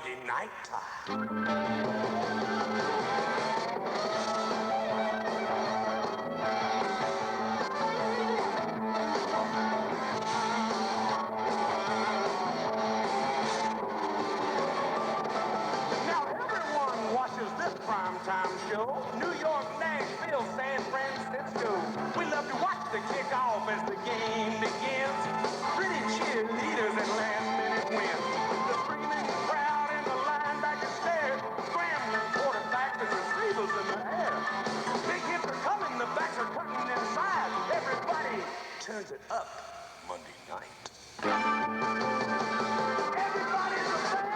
Monday night time. Now everyone watches this primetime show. New York, Nashville, San Francisco. We love to watch the kickoff as the game begins. Pretty cheerleaders and last-minute wins. The screaming crowd and the linebacker stare. Scrambling quarterbacks and receivers in the air. Big hits are coming, the backs are cutting inside. Everybody turns it up Monday night. Everybody's a fan.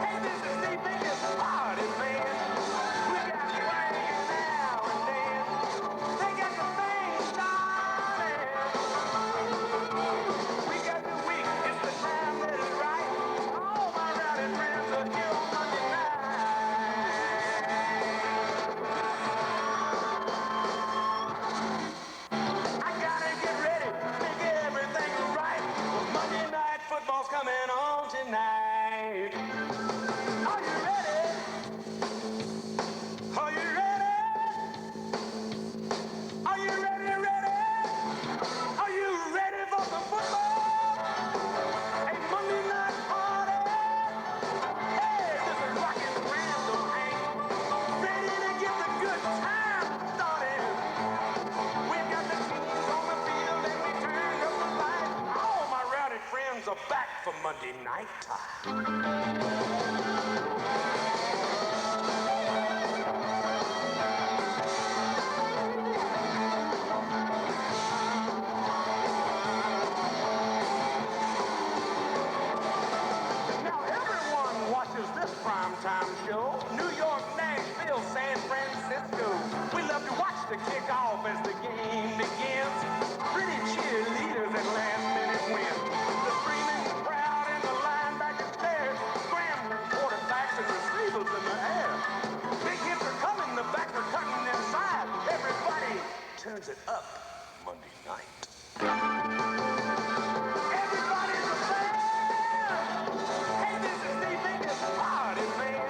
Hey, this is the biggest party, man. We got swinging now and then. They got the thing started. We got the week, it's the time that is right. All my rowdy friends are here on Monday night. I gotta get ready, make everything right. Monday night football's coming on tonight. Are you ready? Are you ready? Are you ready, ready? Are you ready for some football? A Monday night party? Hey, this is rockin' random, ain't ready to get the good time started. We've got the teams on the field and we turned up the lights. All my rowdy friends are back for Monday night time. Now everyone watches this primetime show. New York, Nashville, San Francisco. We love to watch the kickoff as the game begins. Pretty cheerleaders and last-minute wins. The screaming crowd and the linebacker stare. Scrambling quarterbacks and receivers in the air. Big hits are coming, the backs are cutting inside. Everybody turns it up Monday night. Everybody's a fan. Hey, this is the biggest party, man.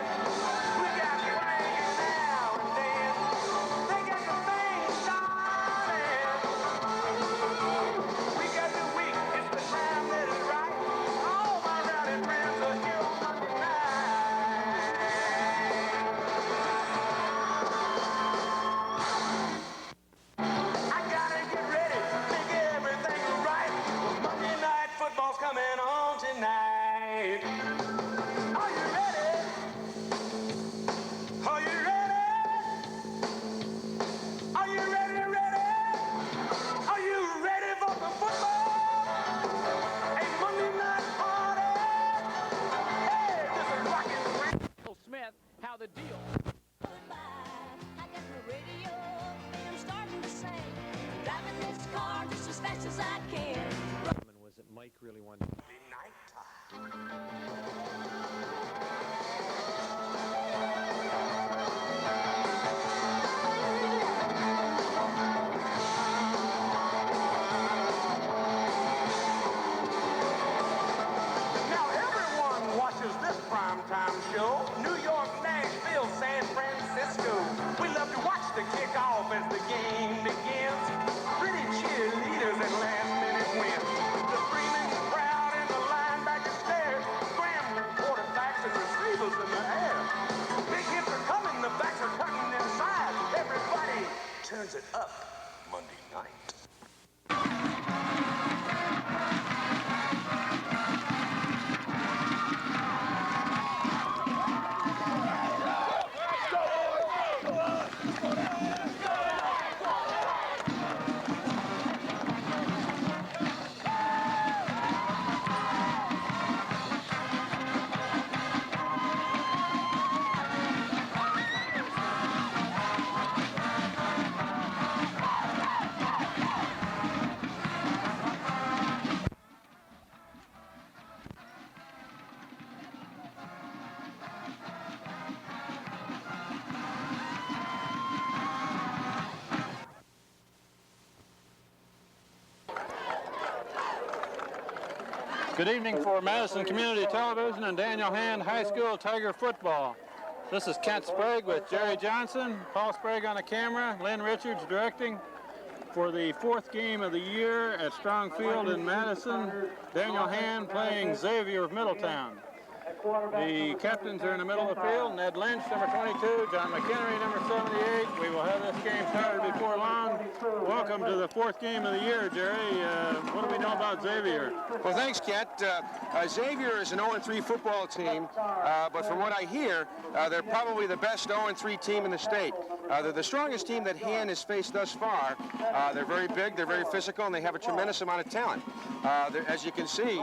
We got swinging now and then. They got the thing started. We got the week, it's the time that is right. All my rowdy friends are here on Monday night. I gotta get ready, make everything right. Monday night football's coming on tonight. Are you ready? Are you ready? Are you ready, ready? Are you ready for some football? A Monday night party? Hey, this is rockin' Randall Smith, how the deal? Goodbye. I got the radio and I'm starting to sing. Driving this car just as fast as I can. Was it Mike really wanted? night time. Now everyone watches this primetime show. New York, Nashville, San Francisco. We love to watch the kickoff as the game begins. Pretty cheerleaders and last-minute wins. The screaming crowd and the linebacker stare. Scrambling quarterbacks and receivers in the air. Big hits are coming, the backs are cutting inside. Everybody turns it up Monday night. Good evening for Madison Community Television and Daniel Hand High School Tiger Football. This is Kent Sprague with Jerry Johnson, Paul Sprague on the camera, Lynn Richards directing for the fourth game of the year at Strong Field in Madison. Daniel Hand playing Xavier of Middletown. The captains are in the middle of the field. Ned Lynch, number 22, John McHenry, number 78. We will have this game started before long. Welcome to the fourth game of the year, Jerry. What do we know about Xavier? Well, thanks, Kent. Xavier is an 0-3 football team, but from what I hear, they're probably the best 0-3 team in the state. They're the strongest team that Hand has faced thus far. They're very big, they're very physical, and they have a tremendous amount of talent. As you can see,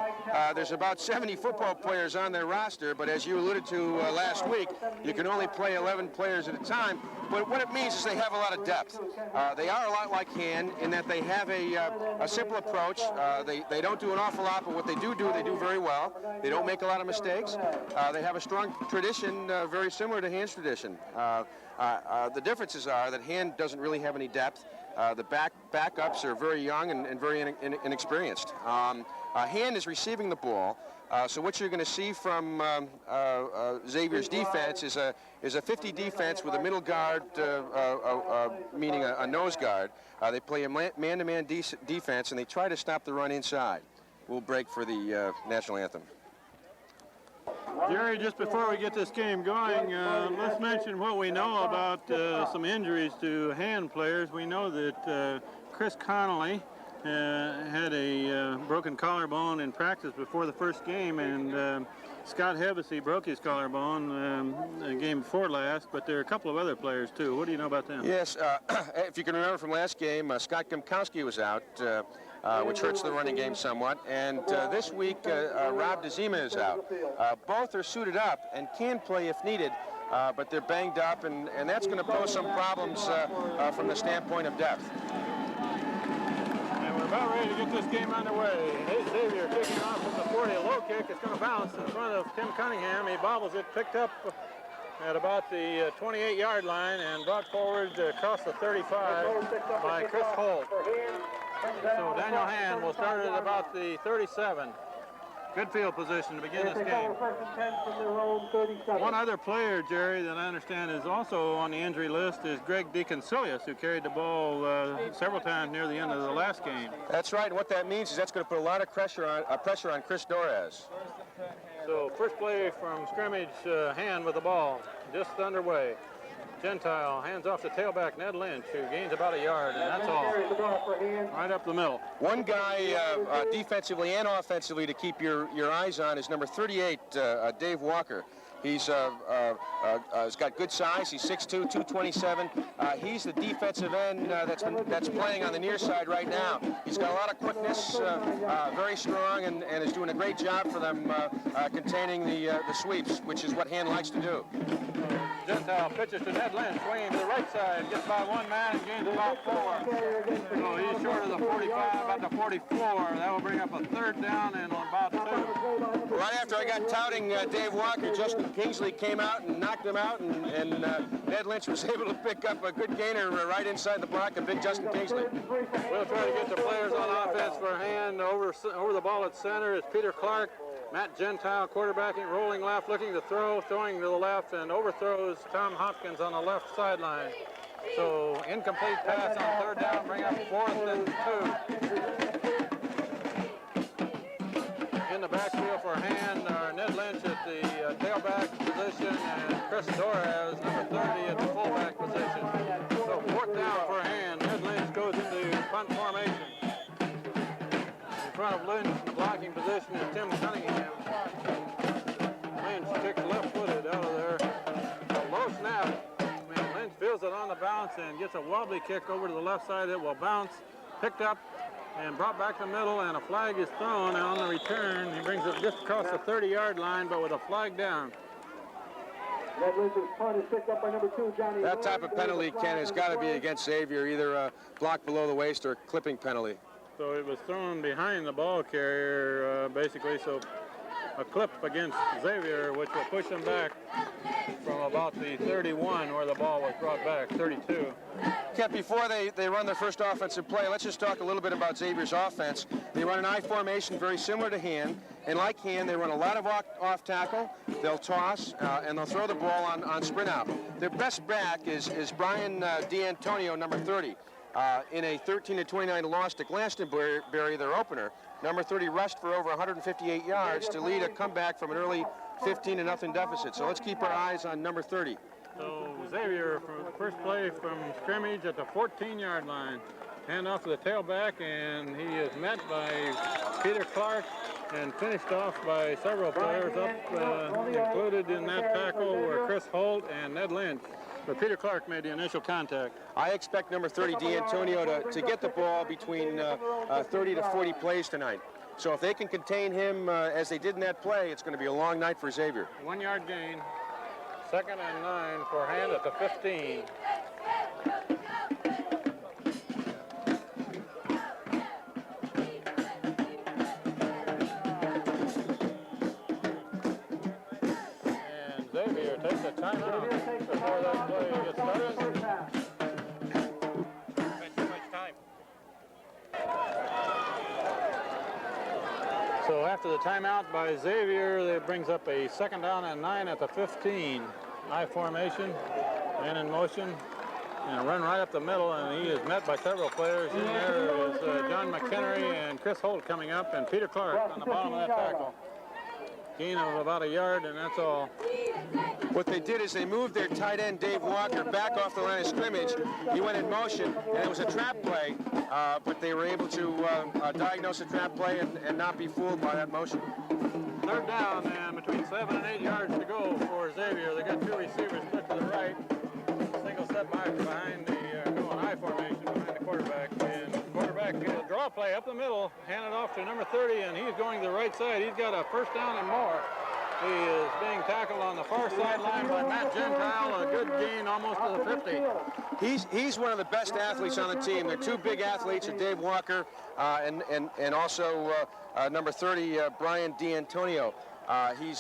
there's about 70 football players on their roster, but as you alluded to last week, you can only play 11 players at a time. But what it means is they have a lot of depth. They are a lot like Hand in that they have a simple approach. They don't do an awful lot, but what they do very well. They don't make a lot of mistakes. They have a strong tradition, very similar to Hand's tradition. The differences are that Hand doesn't really have any depth. The backups are very young and very inexperienced. Hand is receiving the ball. So what you're going to see from Xavier's defense is a 50 defense with a middle guard, meaning a nose guard. They play a man-to-man defense, and they try to stop the run inside. We'll break for the national anthem. Jerry, just before we get this game going, let's mention what we know about some injuries to Hand players. We know that Chris Connolly had a broken collarbone in practice before the first game, and Scott Hevesy broke his collarbone the game before last, but there are a couple of other players too. What do you know about them? Yes, if you can remember from last game, Scott Gumkowski was out, which hurts the running game somewhat, and this week Rob DeZima is out. Both are suited up and can play if needed, but they're banged up, and that's going to pose some problems from the standpoint of depth. We're about ready to get this game underway. Here's Xavier kicking off from the 40, a low kick. It's going to bounce in front of Tim Cunningham. He bobbles it, picked up at about the 28-yard line and brought forward across the 35 by Chris Holt. So Daniel Hand will start at about the 37. Good field position to begin this game. One other player, Jerry, that I understand is also on the injury list is Greg DeConcilius, who carried the ball several times near the end of the last game. That's right, and what that means is that's going to put a lot of pressure on Chris Torres. So first play from scrimmage, Hand with the ball, just underway. Gentile hands off the tailback, Ned Lynch, who gains about a yard, and that's all. Right up the middle. One guy defensively and offensively to keep your eyes on is number 38, Dave Walker. He's got good size. He's 6'2", 227. He's the defensive end that's playing on the near side right now. He's got a lot of quickness, very strong, and is doing a great job for them containing the sweeps, which is what Hand likes to do. Gentile pitches to Ned Lynch, swinging to the right side, gets by one man and gains about 4. So he's short of the 45, about the 44. That will bring up a third down and about 2. Right after I got touting Dave Walker, Justin Kingsley came out and knocked him out, and Ned Lynch was able to pick up a good gainer right inside the block of big Justin Kingsley. We'll try to get the players on offense for Hand. Over the ball at center is Peter Clark. Matt Gentile quarterbacking, rolling left, looking to throw, throwing to the left, and overthrows Tom Hopkins on the left sideline. So incomplete pass on third down, bring up 4th and 2. In the backfield for Hand are Ned Lynch at the tailback position and Chris Torres, number 30, at the fullback position. So 4th down for Hand. Ned Lynch goes into punt formation. In front of Lynch in the blocking position is Tim Cunningham. Lynch kicks left-footed out of there. A low snap. Lynch feels it on the bounce and gets a wobbly kick over to the left side. It will bounce, picked up, and brought back to the middle, and a flag is thrown. And on the return, he brings it just across the 30-yard line, but with a flag down. That type of penalty, Ken, has got to be against Xavier, either a block below the waist or a clipping penalty. So it was thrown behind the ball carrier, basically, so a clip against Xavier, which will push him back from about the 31 where the ball was brought back, 32. Kent, before they run their first offensive play, let's just talk a little bit about Xavier's offense. They run an I formation very similar to Han, and like Han, they run a lot of off tackle. They'll toss, and they'll throw the ball on sprint out. Their best back is Brian D'Antonio, number 30. In a 13-29 loss to Glastonbury, their opener, number 30 rushed for over 158 yards to lead a comeback from an early 15-0 deficit. So let's keep our eyes on number 30. So Xavier for the first play from scrimmage at the 14-yard line. Hand off to the tailback, and he is met by Peter Clark and finished off by several players included in that tackle were Chris Holt and Ned Lynch. But Peter Clark made the initial contact. I expect number 30, D'Antonio, to get the ball between 30 to 40 plays tonight. So if they can contain him as they did in that play, it's going to be a long night for Xavier. 1 yard gain. 2nd and 9 for hand at the 15. And Xavier takes a timeout before that play gets started. Too much time. So after the timeout by Xavier, that brings up a 2nd down and 9 at the 15. I formation, man in motion, and a run right up the middle, and he is met by several players. In there is John McHenry and Chris Holt coming up, and Peter Clark on the bottom of that tackle. Gain of about a yard, and that's all. What they did is they moved their tight end, Dave Walker, back off the line of scrimmage. He went in motion, and it was a trap play, but they were able to diagnose a trap play and not be fooled by that motion. 3rd down, and between 7 and 8 yards to go for Xavier. They got 2 receivers split to the right. Single set back behind the going I formation behind the quarterback. And the quarterback gets a draw play up the middle, handed off to number 30, and he's going to the right side. He's got a 1st down and more. He is being tackled on the far sideline by Matt Gentile, a good gain almost to the 50. He's one of the best athletes on the team. They're 2 big athletes, Dave Walker and also number 30, Brian D'Antonio. He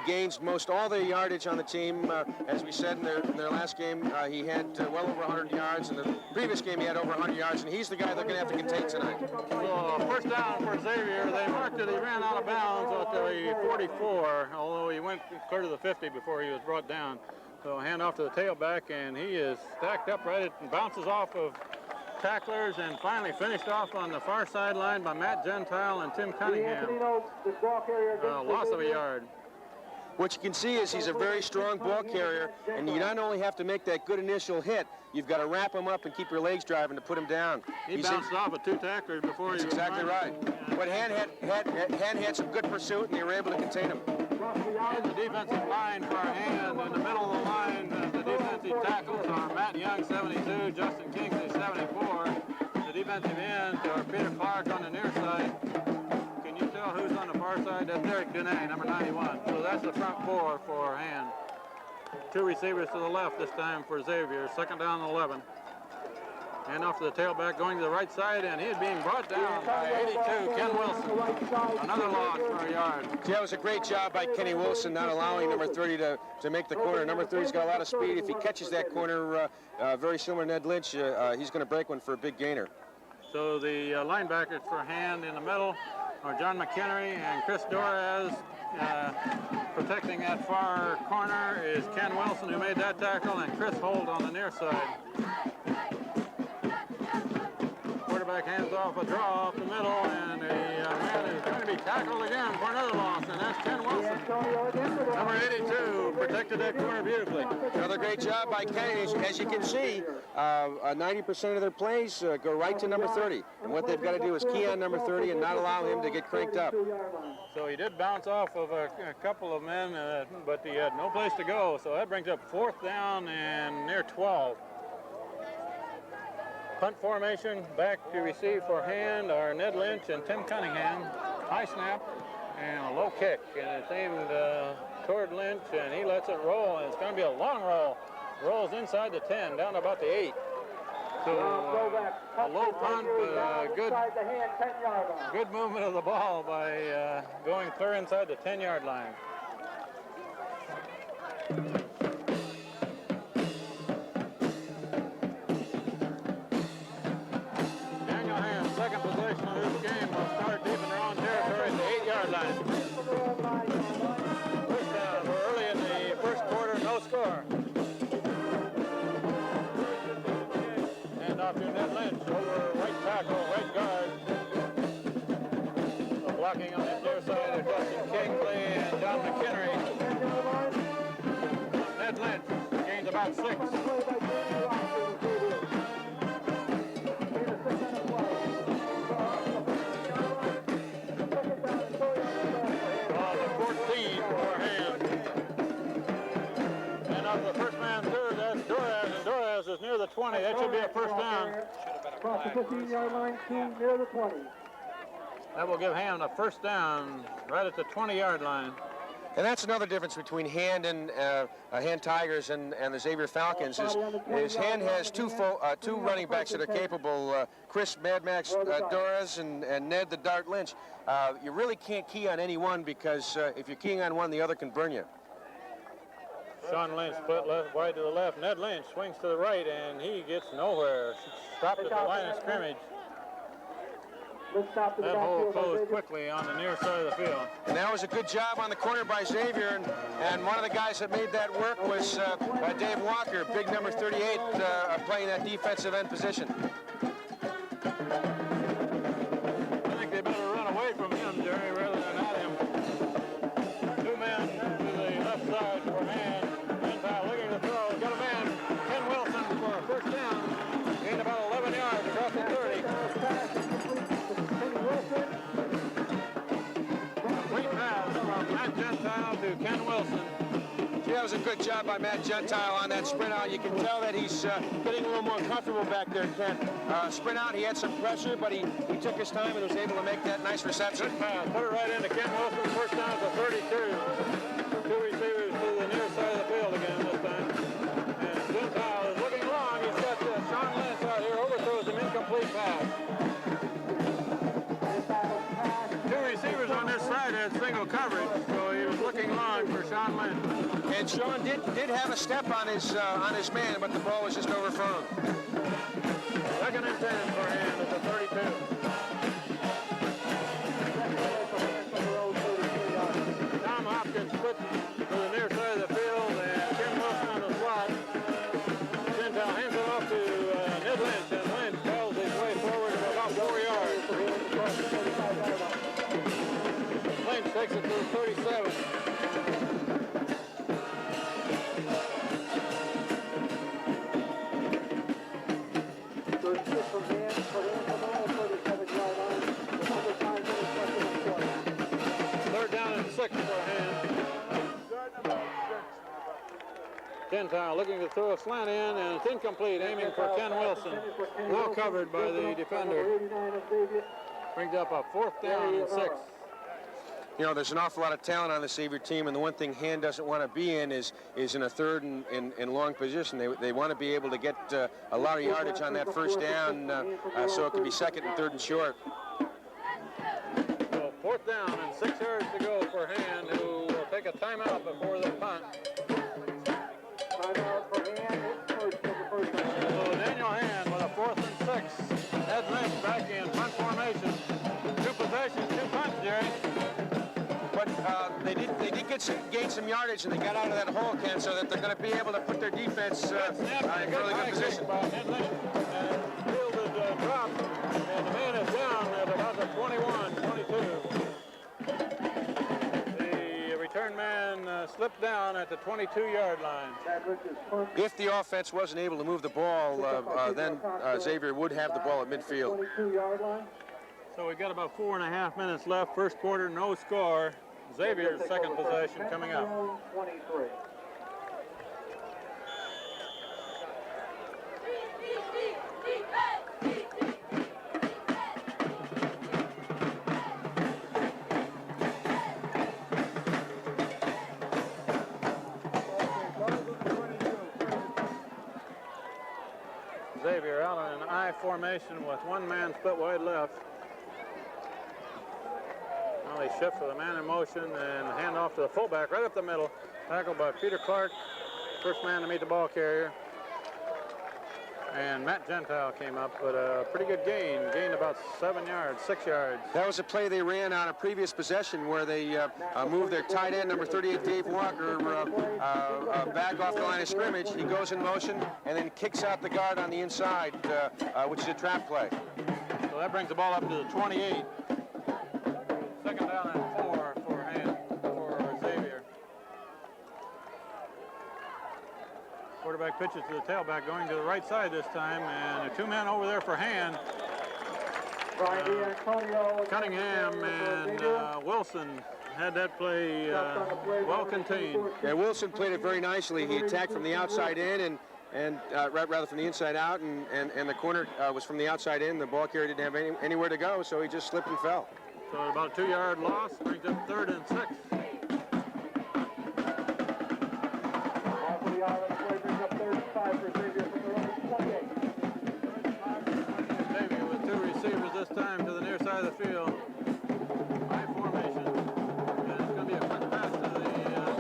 gains most all the yardage on the team. As we said in their last game, he had well over 100 yards. In the previous game, he had over 100 yards, and he's the guy they're going to have to contain tonight. So 1st down for Xavier. They marked it. He ran out of bounds at the 44, although he went clear to the 50 before he was brought down. So hand off to the tailback, and he is stacked upright and bounces off of tacklers and finally finished off on the far sideline by Matt Gentile and Tim Cunningham. Loss of a yard. What you can see is he's a very strong ball carrier, and you not only have to make that good initial hit, you've got to wrap him up and keep your legs driving to put him down. He bounced off with 2 tacklers before he was exactly right. But Han had some good pursuit, and they were able to contain him. In the defensive line for Han, in the middle of the line, the defensive tackles are Matt Young, 72, Justin Kingsley, 74. The defensive ends are Peter Clark on the near side. Can you tell who's on the far side? That's Derek Dene, number 91. So that's the front 4 for Han. 2 receivers to the left this time for Xavier. 2nd down and 11. Hand off to the tailback going to the right side, and he is being brought down by 82, Ken Wilson. Another loss for a yard. Yeah, it was a great job by Kenny Wilson not allowing number 30 to make the corner. Number 30's got a lot of speed. If he catches that corner, very similar to Ned Lynch, he's going to break one for a big gainer. So the linebackers for hand in the middle are John McHenry and Chris Dorez. Protecting that far corner is Ken Wilson, who made that tackle, and Chris Holt on the near side. Quarterback hands off a draw off the middle, and a man is going to be tackled again for another loss, and that's Ken Wilson. Number 82 protected that corner beautifully. Another great job by Kenny. As you can see, 90% of their plays go right to number 30. And what they've got to do is key on number 30 and not allow him to get cranked up. So he did bounce off of a couple of men, but he had no place to go. So that brings up 4th down and near 12. Punt formation, back to receive for hand are Ned Lynch and Tim Cunningham. High snap and a low kick, and it's aimed toward Lynch, and he lets it roll, and it's going to be a long roll. Rolls inside the 10, down to about the 8. So a low punt, good movement of the ball by going clear inside the 10-yard line. got 6. The first man through, that's Torres, and Torres is near the 20. That should be a first down. Across the 15-yard line to near the 20. That will give Hand a first down right at the 20-yard line. And that's another difference between Hand and Hand Tigers and the Xavier Falcons is Hand has two running backs that are capable, Chris Mad Max Torres and Ned the Dart Lynch. You really can't key on any one because if you're keying on one, the other can burn you. Sean Lynch split left, wide to the left. Ned Lynch swings to the right, and he gets nowhere. Stopped at the line of scrimmage. That hole closed quickly on the near side of the field. And that was a good job on the corner by Xavier, and one of the guys that made that work was Dave Walker, big number 38, playing that defensive end position. I think they better run away from him, Jerry, rather than at him. 2 men to the left side for Hand. Gentile looking to throw. Got a man, Ken Wilson, for a first down. Gained about 11 yards across the 30. Complete pass from Matt Gentile to Ken Wilson. Yeah, that was a good job by Matt Gentile on that sprint out. You can tell that he's getting a little more comfortable back there, Ken. Sprint out, he had some pressure, but he took his time and was able to make that nice reception. Good pass. Put it right into Ken Wilson. First down to 32. 2 receivers to the near side of the field again this time. And Gentile is looking long. He's got Sean Lynch out here. Overthrows him. Incomplete pass. 2 receivers on this side had single coverage, so he was looking long for Sean Lynch. And Sean did have a step on his man, but the ball was just overthrown. Second and 10 for Hand at the 32. Tom Hopkins split to the near side of the field, and Ken Wilson on the slot. Gentile hands it off to Ned Lynch, and Lynch tells his way forward for about 4 yards. Lynch takes it to the 37. Third down and 6 for Hand. Gentile looking to throw a slant in, and it's incomplete, aiming for Ken Wilson. Well covered by the defender. Brings up a 4th down and 6. You know, there's an awful lot of talent on the Xavier team, and the one thing Hand doesn't want to be in is in a third and long position. They want to be able to get a lot of yardage on that first down, so it could be 2nd and 3rd and short. So 4th down and 6 yards to go for Hand, who will take a timeout before the punt. Timeout for Hand. So Daniel Hand with a 4th and 6. Ned Lynch back in punt formation. 2 possessions, 2 punts, Jerry. But they did gain some yardage, and they got out of that hole, Ken, so that they're going to be able to put their defense in a really good position. Ned Lynch fielded drop, and the man is down at about the 21, 22. The return man slipped down at the 22-yard line. If the offense wasn't able to move the ball, then Xavier would have the ball at midfield. 22-yard line. So we've got about 4.5 minutes left. First quarter, no score. Xavier's second possession coming up. 23. Xavier out in an I formation with 1 man split wide left. Now they shift with a man in motion and hand off to the fullback right up the middle. Tackled by Peter Clark, first man to meet the ball carrier. And Matt Gentile came up, but a pretty good gain. Gained about 7 yards, 6 yards. That was a play they ran on a previous possession where they moved their tight end, number 38, Dave Walker, back off the line of scrimmage. He goes in motion and then kicks out the guard on the inside, which is a trap play. So that brings the ball up to the 28. Second down and 4 for Xavier. Quarterback pitches to the tailback, going to the right side this time, and a 2-man over there for Hand. Cunningham and Wilson had that play well contained. Yeah, Wilson played it very nicely. He attacked from the outside in and rather from the inside out, and the corner was from the outside in. The ball carrier didn't have anywhere to go, so he just slipped and fell. So about a 2-yard loss, brings up 3rd and 6. Xavier with 2 receivers this time to the near side of the field. High formation. And it's going to be a quick pass to the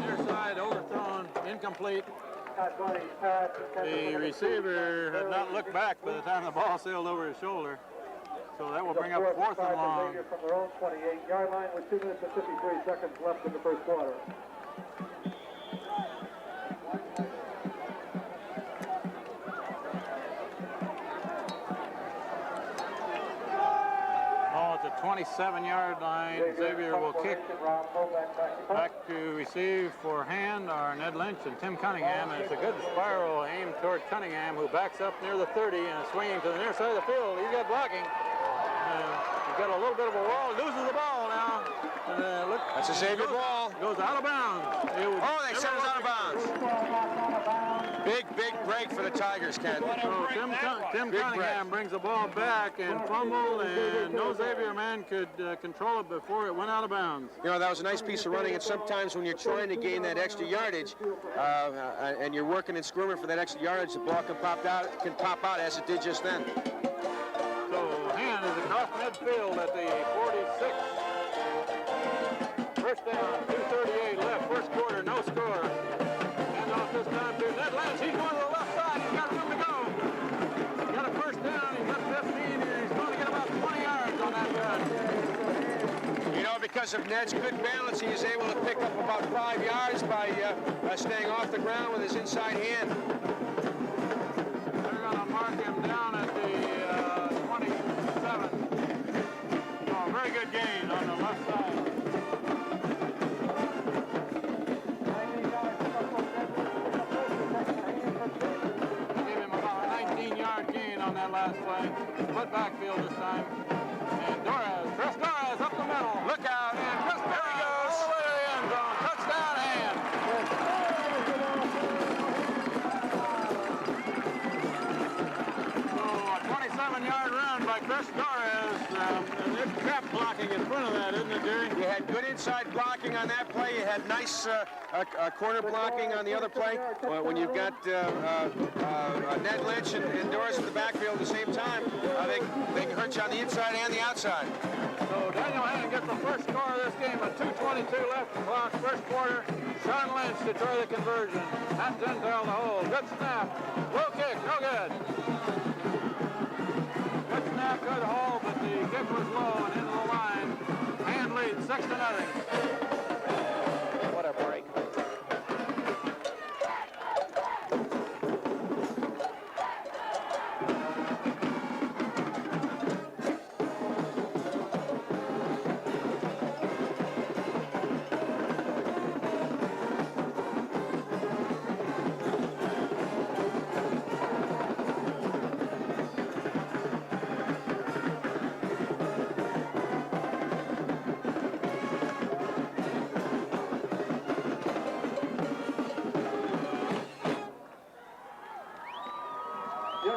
near side, overthrown, incomplete. The receiver had not looked back by the time the ball sailed over his shoulder. So that will bring up 4th and long. From their own 28-yard line with 2 minutes and 53 seconds left in the first quarter. Ball at the 27-yard line. Xavier will kick back to receive for Hand are Ned Lynch and Tim Cunningham, and it's a good spiral aimed toward Cunningham, who backs up near the 30 and is swinging to the near side of the field. He's got blocking. He's got a little bit of a wall, loses the ball now. Look, that's a Xavier ball. Goes out of bounds. Oh, they said it was out of bounds. Big break for the Tigers, Ken. So Tim Cunningham brings the ball back and fumbled, and no Xavier man could control it before it went out of bounds. You know, that was a nice piece of running, and sometimes when you're trying to gain that extra yardage and you're working and squirming for that extra yardage, the ball can pop out as it did just then. So Hand is across midfield at the 46. First down, 2:38 left, first quarter, no score. Hand off this time to Ned Lynch. He's going to the left side. He's got room to go. He's got a first down. He's got 15, and he's going to get about 20 yards on that run. You know, because of Ned's good balance, he is able to pick up about 5 yards by staying off the ground with his inside hand. They're going to mark him down at the 27. Oh, very good gain on the left side. On that last play. Split backfield this time. And Chris Torres up the middle. Look out. And Chris Torres goes all the way to the end zone. Touchdown Hand. So a 27-yard run by Chris Torres. And there's trap blocking in front of that, isn't it, Jerry? You had good inside blocking on that play. You had nice corner blocking on the other play. When you've got Ned Lynch and Doris in the backfield at the same time, they can hurt you on the inside and the outside. So Daniel Hand gets the first score of this game with 2:22 left in the clock, first quarter. Sean Lynch to try the conversion. At Dentel the hole. Good snap. Low kick, no good. Good snap, good hole, but the kick was low and into the line. Hand leads 6-0. What a break.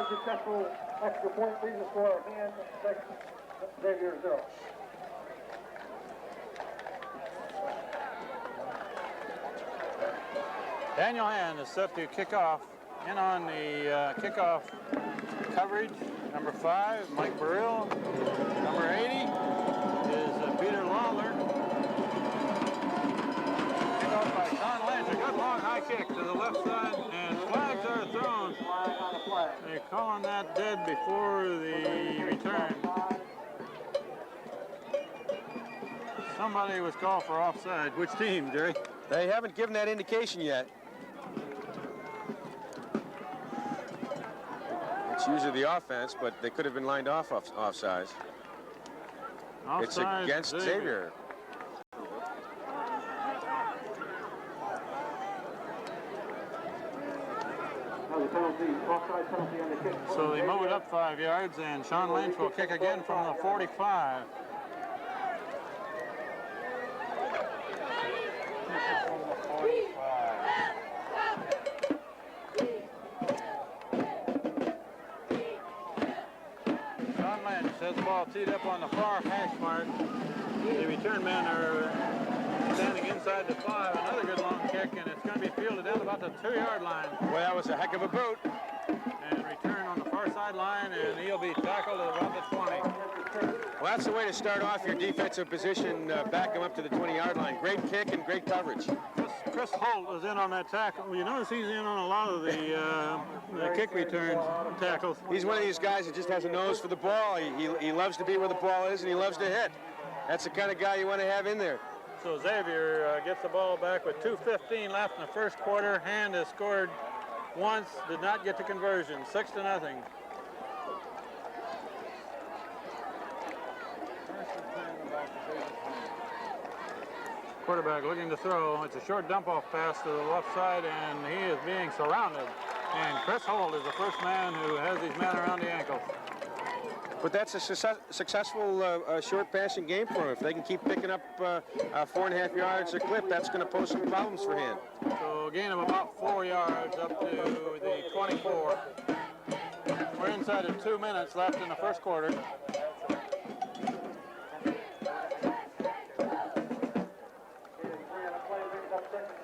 Successful extra point leads the score of Hand 6, Xavier 0. Daniel Hand is set to kick off. In on the kickoff coverage, number 5, Mike Burrill. Number 80 is Peter Lawler. Kickoff by Sean Lynch. A good long high kick to the left side, and flags are thrown. They're calling that dead before the return. Somebody was called for offside. Which team, Jerry? They haven't given that indication yet. It's usually the offense, but they could have been lined off offsides. It's against Xavier. The penalty, offside penalty on the kick. So they move it up 5 yards, and Sean Lynch will kick again from the 45. Sean Lynch has the ball teed up on the far hash mark. The return men are standing inside the 5. Another good long kick, and it's going to be fielded down about the 2-yard line. Well, that was a heck of a boot. And return on the far sideline, and he'll be tackled at about the 20. Well, that's the way to start off your defensive position, back him up to the 20-yard line. Great kick and great coverage. Chris Holt was in on that tackle. Well, you notice he's in on a lot of the kick return tackles. He's one of these guys that just has a nose for the ball. He loves to be where the ball is, and he loves to hit. That's the kind of guy you want to have in there. So Xavier gets the ball back with 2:15 left in the first quarter. Hand has scored once, did not get the conversion, 6-0. Quarterback looking to throw. It's a short dump-off pass to the left side, and he is being surrounded. And Chris Holt is the first man who has these men around the ankles. But that's a successful short passing game for him. If they can keep picking up 4.5 yards a clip, that's going to pose some problems for him. So a gain of about 4 yards up to the 24. We're inside of 2 minutes left in the first quarter.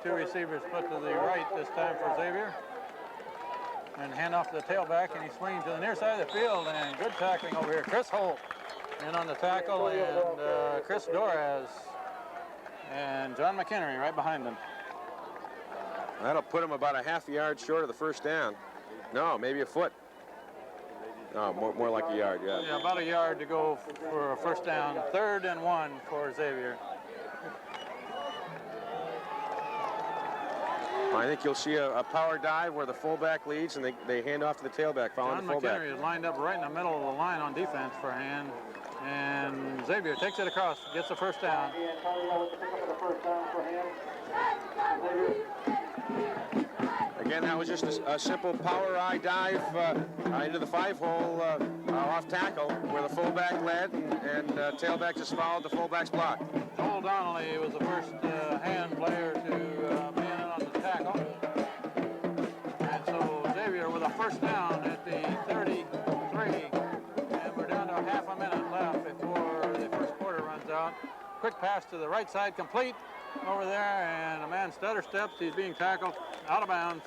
Two receivers put to the right this time for Xavier. And hand off to the tailback, and he's swinging to the near side of the field, and good tackling over here. Chris Holt in on the tackle, and Chris Dorez and John McHenry right behind them. That'll put him about a half a yard short of the first down. No, maybe a foot. No, more like a yard, yeah. Yeah, about a yard to go for a first down. 3rd and 1 for Xavier. I think you'll see a power dive where the fullback leads, and they hand off to the tailback following John the fullback. McHenry is lined up right in the middle of the line on defense for Hand. And Xavier takes it across, gets the first down. Again, that was just a simple power eye dive into the 5-hole off tackle where the fullback led, and tailback just followed the fullback's block. Joel Donnelly was the first Hand player to be in on the tackle. And so Xavier with a first down at the 33, and we're down to a half a minute left before the first quarter runs out. Quick pass to the right side, complete over there, and a man stutter steps. He's being tackled out of bounds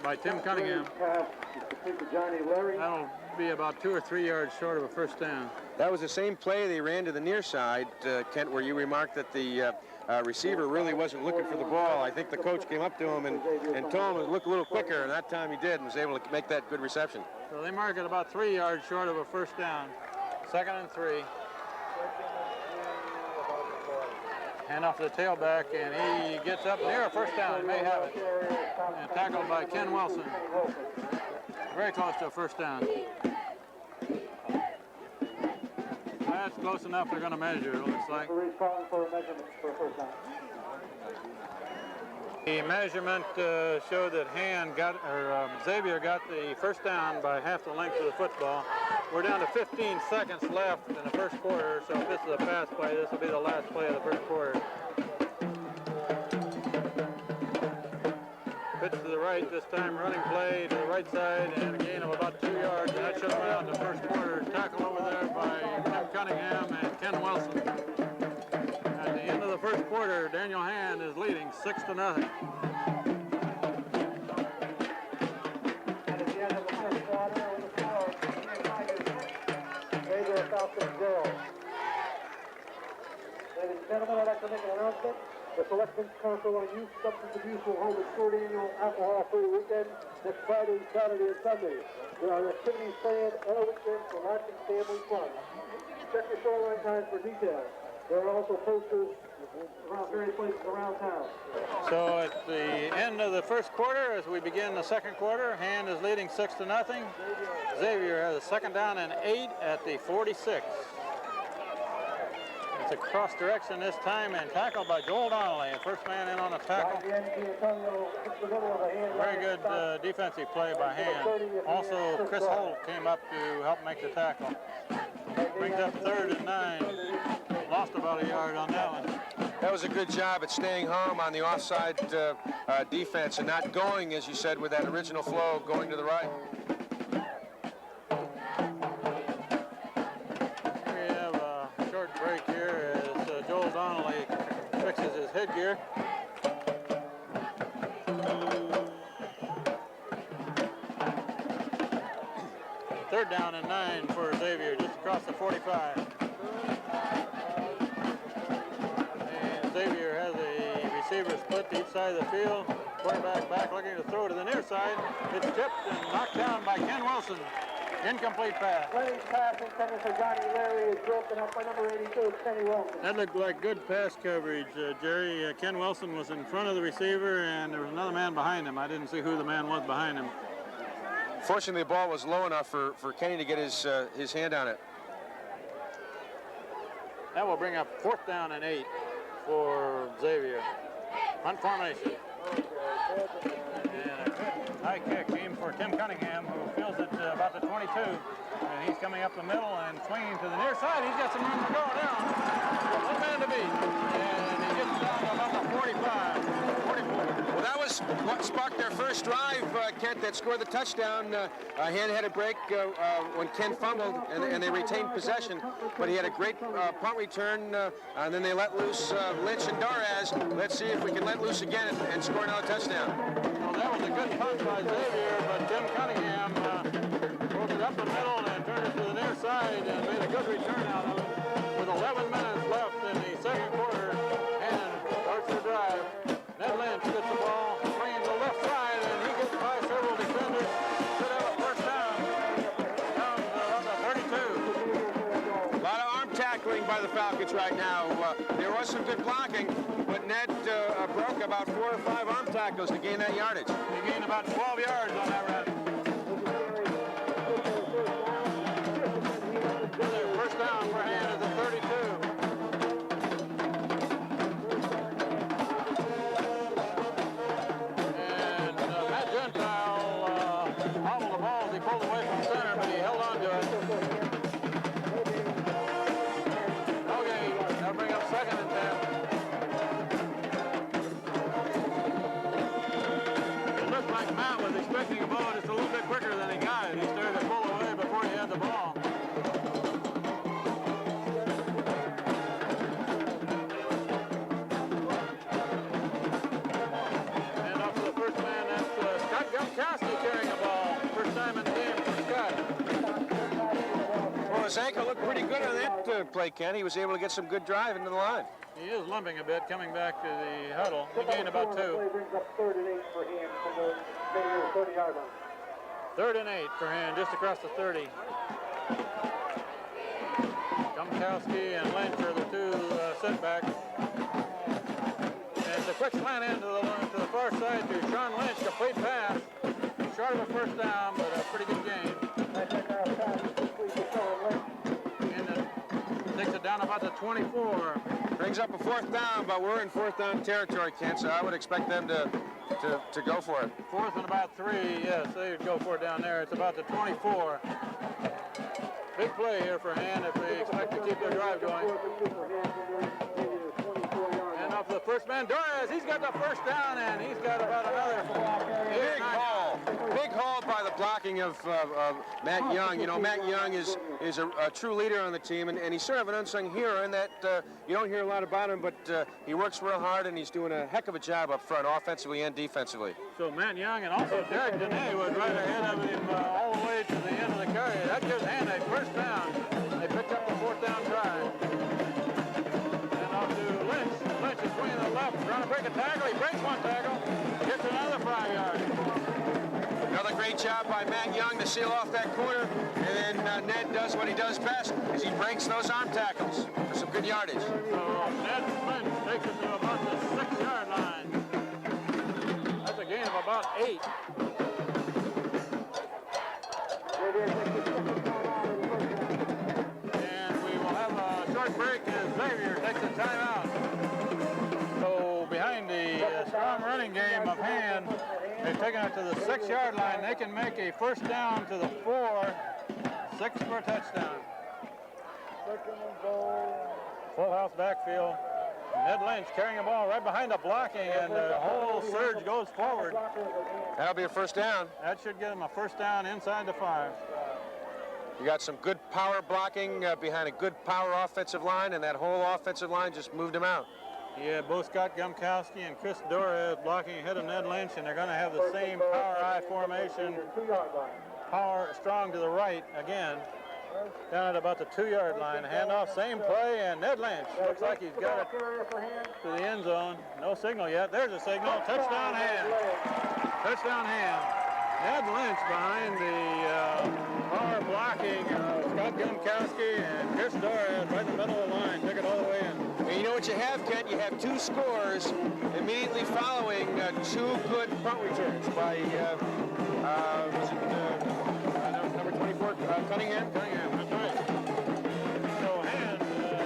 by Tim Cunningham. That'll be about 2 or 3 yards short of a first down. That was the same play they ran to the near side, Kent, where you remarked that the receiver really wasn't looking for the ball. I think the coach came up to him and told him to look a little quicker, and that time he did and was able to make that good reception. So they mark it about 3 yards short of a first down. 2nd and 3. Hand off to the tailback, and he gets up near a first down. He may have it. And tackled by Ken Wilson. Very close to a first down. That's close enough. They're going to measure, it looks like. The measurement showed that Xavier got the first down by half the length of the football. We're down to 15 seconds left in the first quarter, so if this is a pass play, this will be the last play of the first quarter. Pitch to the right, this time running play to the right side, and a gain of about 2 yards. And that should have out in the first quarter. Tackle over there by Tim Cunningham and Ken Wilson. At the end of the first quarter, Daniel Hand is leading 6-0. Ladies and gentlemen, I'd like to make an announcement. The Selectmen's Council on Youth Substance Abuse will hold its 3rd annual alcohol-free weekend next Friday, Saturday, and Sunday. There are activities planned all weekend for lasting family fun. Check your shoreline times for details. There are also posters around various places around town. So at the end of the first quarter, as we begin the second quarter, Hand is leading 6-0. Xavier has a second down and 8 at the 46. It's a cross direction this time and tackled by Joel Donnelly. First man in on a tackle. Very good defensive play by Hand. Also, Chris Holt came up to help make the tackle. Brings up 3rd and 9. Lost about a yard on that one. That was a good job at staying home on the offside defense and not going, as you said, with that original flow going to the right. We have a short break here as Joel Donnelly fixes his headgear. Third down and 9 for Xavier, just across the 45. And Xavier has a receiver split to each side of the field. Quarterback back looking to throw to the near side. It's tipped and knocked down by Ken Wilson. Incomplete pass. Larry's pass intended for Johnny Larry is broken up by number 82, Kenny Wilson. That looked like good pass coverage, Jerry. Ken Wilson was in front of the receiver, and there was another man behind him. I didn't see who the man was behind him. Fortunately, the ball was low enough for Kenny to get his hand on it. That will bring up 4th down and 8 for Xavier. Punt formation. And a high kick came for Tim Cunningham, who fields it about the 22. And he's coming up the middle and swinging to the near side. He's got some room to go now. One man to beat. And he gets down to about the 45, 44. Well, that was what sparked their first drive, Kent, that scored the touchdown. Hand had a break when Ken fumbled, and they retained possession. But he had a great punt return, and then they let loose Lynch and Dorez. Let's see if we can let loose again and score another touchdown. Well, that was a good punt by Xavier, but Tim Cunningham pulled it up the middle and turned it to the near side and made a good return out of it. With 11 minutes left in the second quarter, and starts the drive. Ned Lynch gets the ball, swinging to the left side, and he gets by several defenders. Should have a first down. Down on the 32. A lot of arm tackling by the Falcons right now. There was some good blocking, but Ned broke about 4 or 5 arm tackles to gain that yardage. He gained about 12 yards on that run. First down for Hand at the 32. And Matt Gentile hobbled the ball as he pulled away from center, but he held on to it. Okay, that'll bring up 2nd and 10. It looked like Matt was expecting a ball just a little bit quicker than he got it. He started to pull away before he had the ball. Carrying a ball. First time in the game for Scott. Well, his ankle looked pretty good on that play, Ken. He was able to get some good drive into the line. He is limping a bit coming back to the huddle. He gained about 2. Brings up 3rd and 8 for Hand from the 30-yard line. 3rd and 8 for Hand, just across the 30. Gumkowski and Lynch are the 2 setbacks. And the quick slant in to the far side to Sean Lynch, complete pass. Short of a first down, but a pretty good game. And takes it down about the 24. Brings up a 4th down, but we're in 4th down territory, Kent, so I would expect them to go for it. 4th and about 3, yes, they would go for it down there. It's about the 24. Big play here for Hand if they expect to keep their drive going. And off the first man, Dorez, he's got the first down, and he's got about another Big haul. Big haul by the blocking of Matt Young. You know, Matt Young is a true leader on the team, and he's sort of an unsung hero in that you don't hear a lot about him, but he works real hard, and he's doing a heck of a job up front, offensively and defensively. So Matt Young and also Derek Dene was right ahead of him all the way to the end of the carry. That gives Hand a first down. They picked up the 4th down try. And off to Lynch. Lynch is swinging to the left, trying to break a tackle. He breaks one tackle, gets another 5 yards. Another great job by Matt Young to seal off that corner, and then Ned does what he does best, is he breaks those arm tackles for some good yardage. So Ned Lynch takes it to about the 6-yard line. That's a gain of about 8. And we will have a short break as Xavier takes a timeout. So behind the strong running game of Hand, they've taken it to the 6-yard line. They can make a first down to the 4, 6 for a touchdown. Full house backfield. Ned Lynch carrying the ball right behind the blocking, and the whole surge goes forward. That'll be a first down. That should get him a first down inside the 5. You got some good power blocking behind a good power offensive line, and that whole offensive line just moved him out. Yeah, both Scott Gumkowski and Chris Dora blocking ahead of Ned Lynch, and they're going to have the same power I formation. Power strong to the right again. Down at about the 2-yard line. Handoff, same play, and Ned Lynch looks like he's got it to the end zone. No signal yet. There's a signal. Touchdown Hand. Touchdown Hand. Ned Lynch behind the power blocking Scott Gumkowski and Chris Dora right in the middle of the line. Took it all the way in. And you know what you have, Kent? You have 2 scores immediately following 2 good punt returns by number 24, Cunningham. That's right. So Hand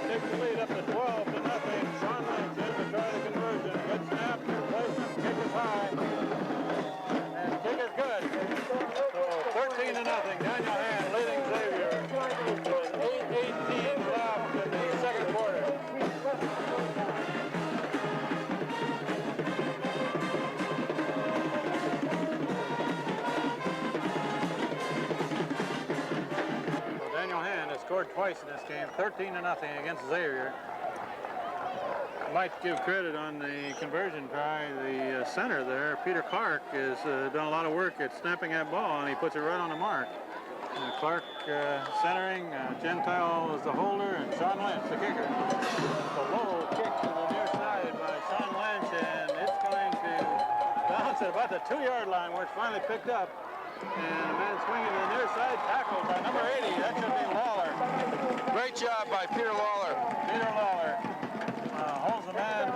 takes the lead up to 12 to nothing. Sean Lynch in to try the conversion. Good snap, replacement, kick is high. And kick is good. So 13 to nothing. Daniel Hand leading Xavier with 8:18 left in the second quarter. Scored twice in this game, 13 to nothing against Xavier. I might give credit on the conversion try. The center there, Peter Clark, has done a lot of work at snapping that ball, and he puts it right on the mark. Clark centering, Gentile is the holder, and Sean Lynch the kicker. A low kick to the near side by Sean Lynch, and it's going to bounce at about the 2-yard line where it's finally picked up. And a man swinging to the near side, tackled by number 80. That should be Lawler. Great job by Peter Lawler. Peter Lawler holds the man.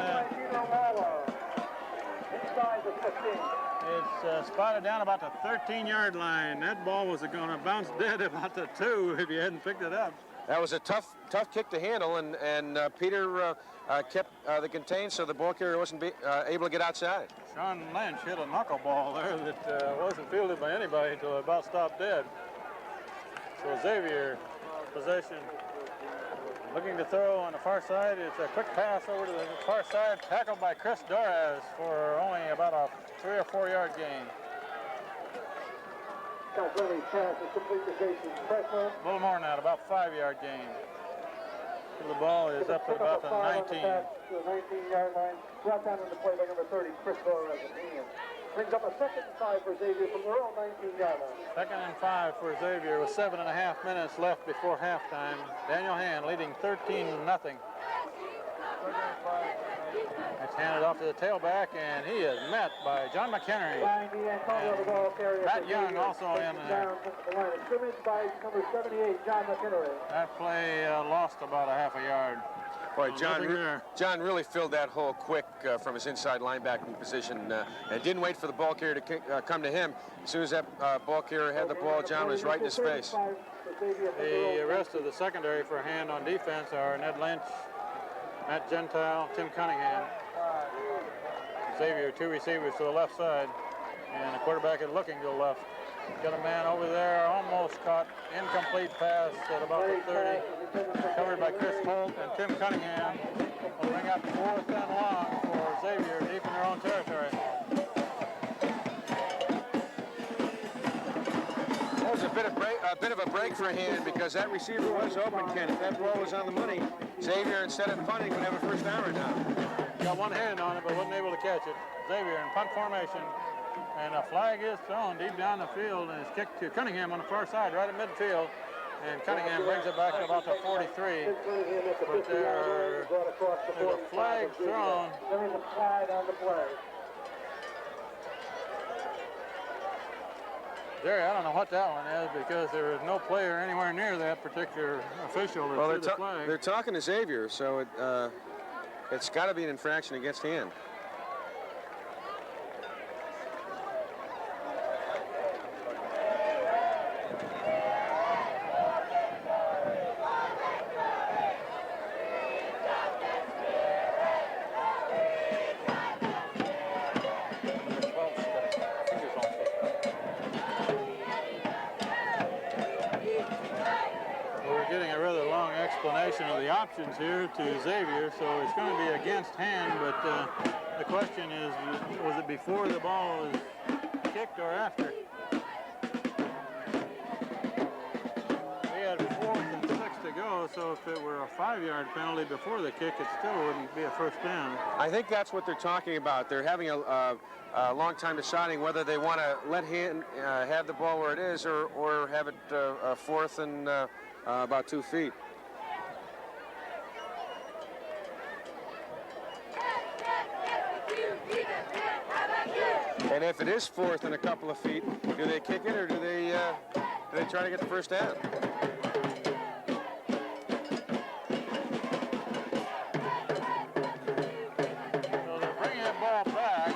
It's spotted down about the 13-yard line. That ball was going to bounce dead about the 2 if you hadn't picked it up. That was a tough kick to handle, and Peter kept the contain so the ball carrier wasn't able to get outside. Sean Lynch hit a knuckleball there that wasn't fielded by anybody until it about stopped dead. So Xavier, possession, looking to throw on the far side. It's a quick pass over to the far side, tackled by Chris Doraz for only about a 3 or 4 yard gain. A little more than that, about 5-yard gain. The ball is up to about the 19. 19-yard line. Brought down on the play by number 30, Chris Dora as a hand. Brings up a 2nd and 5 for Xavier from their own 19-yard line. 2nd and 5 for Xavier with 7.5 minutes left before halftime. Daniel Hand leading 13-0. It's handed off to the tailback, and he is met by John McHenry. Matt Young also in there. By number 78, John McHenry. That play lost about a half a yard. Boy, John really filled that hole quick from his inside linebacking position and didn't wait for the ball carrier to come to him. As soon as that ball carrier had the ball, John was right in his face. The rest of the secondary for Hand on defense are Ned Lynch, Matt Gentile, Tim Cunningham. Xavier, 2 receivers to the left side, and the quarterback is looking to the left. Got a man over there, almost caught, incomplete pass at about the 30, covered by Chris Holt, and Tim Cunningham will bring up 4th and long for Xavier deep in their own territory. That was a bit of a break for Hand because that receiver was open, Ken. If that ball was on the money, Xavier, instead of punting, would have a first down right now. Got one hand on it, but wasn't able to catch it. Xavier in punt formation, and a flag is thrown deep down the field, and it's kicked to Cunningham on the far side, right at midfield, and Cunningham brings it back to about the 43. But there's a flag thrown. There is a flag on the play. Jerry, I don't know what that one is because there is no player anywhere near that particular official that threw the flag. They're talking to Xavier, so it's got to be an infraction against Hand. combination of the options here to Xavier, so it's going to be against hand, but the question is, was it before the ball was kicked or after? We had 4th and 6 to go, so if it were a 5-yard penalty before the kick, it still wouldn't be a first down. I think that's what they're talking about. They're having a long time deciding whether they want to let him have the ball where it is or have it 4th and about 2 feet. And if it is 4th and a couple of feet, do they kick it or do they try to get the first down? So they're bringing that ball back.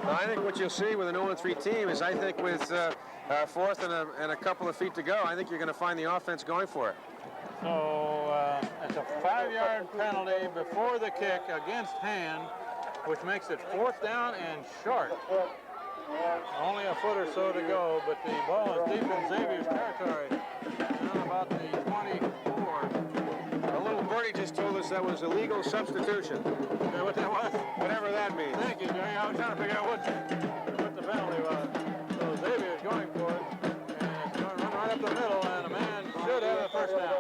I think what you'll see with an 0-3 team is, I think with 4th and a couple of feet to go, I think you're going to find the offense going for it. So it's a 5-yard penalty before the kick against hand, which makes it 4th down and short. Only a foot or so to go, but the ball is deep in Xavier's territory. Down about the 24. A little birdie just told us that was illegal substitution. Is that what that was? Whatever that means. Thank you, Jerry. I was trying to figure out what the penalty was. So Xavier's going for it, and it's going to run right up the middle, and a man should have a first down.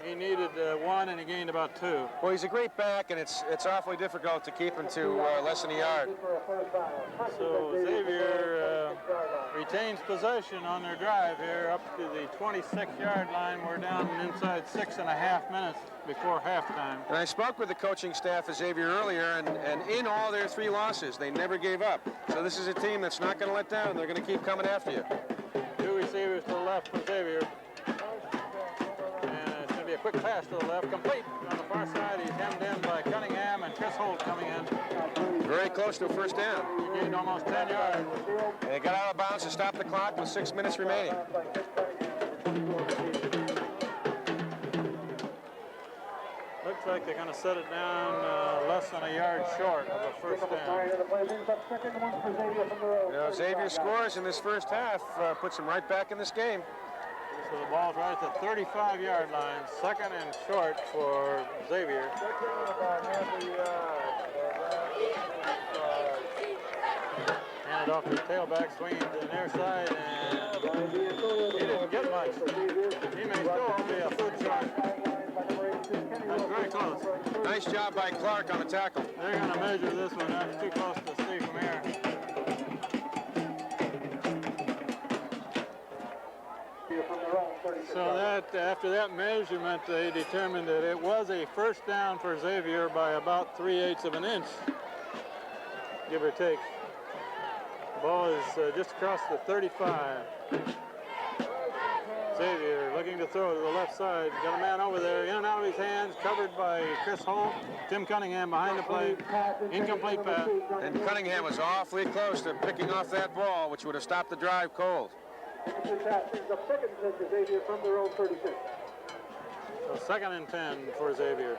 He needed 1, and he gained about 2. Well, he's a great back, and it's awfully difficult to keep him to less than a yard. So Xavier retains possession on their drive here up to the 26-yard line. We're down inside 6.5 minutes before halftime. And I spoke with the coaching staff of Xavier earlier, and in all their 3 losses, they never gave up. So this is a team that's not going to let down. They're going to keep coming after you. 2 receivers to the left for Xavier. A quick pass to the left, complete on the far side. He's hemmed in by Cunningham and Chris Holt coming in. Very close to a first down. He gained almost 10 yards. And they got out of bounds to stop the clock with 6 minutes remaining. Looks like they're going to set it down less than a yard short of a first down. You know, Xavier scores in this first half, puts him right back in this game. So the ball's right at the 35-yard line, 2nd and short for Xavier. Handed off to the tailback, swinging to the near side, and he didn't get much. He may still only a foot short. That's very close. Nice job by Clark on the tackle. They're going to measure this one. That's too close to see from here. So that after that measurement, they determined that it was a first down for Xavier by about 3/8 of an inch, give or take. Ball is just across the 35. Xavier looking to throw to the left side. Got a man over there, in and out of his hands, covered by Chris Holt. Tim Cunningham behind the plate. Incomplete pass. And Cunningham was awfully close to picking off that ball, which would have stopped the drive cold. The 2nd and 10 for Xavier from their own 36. So 2nd and 10 for Xavier.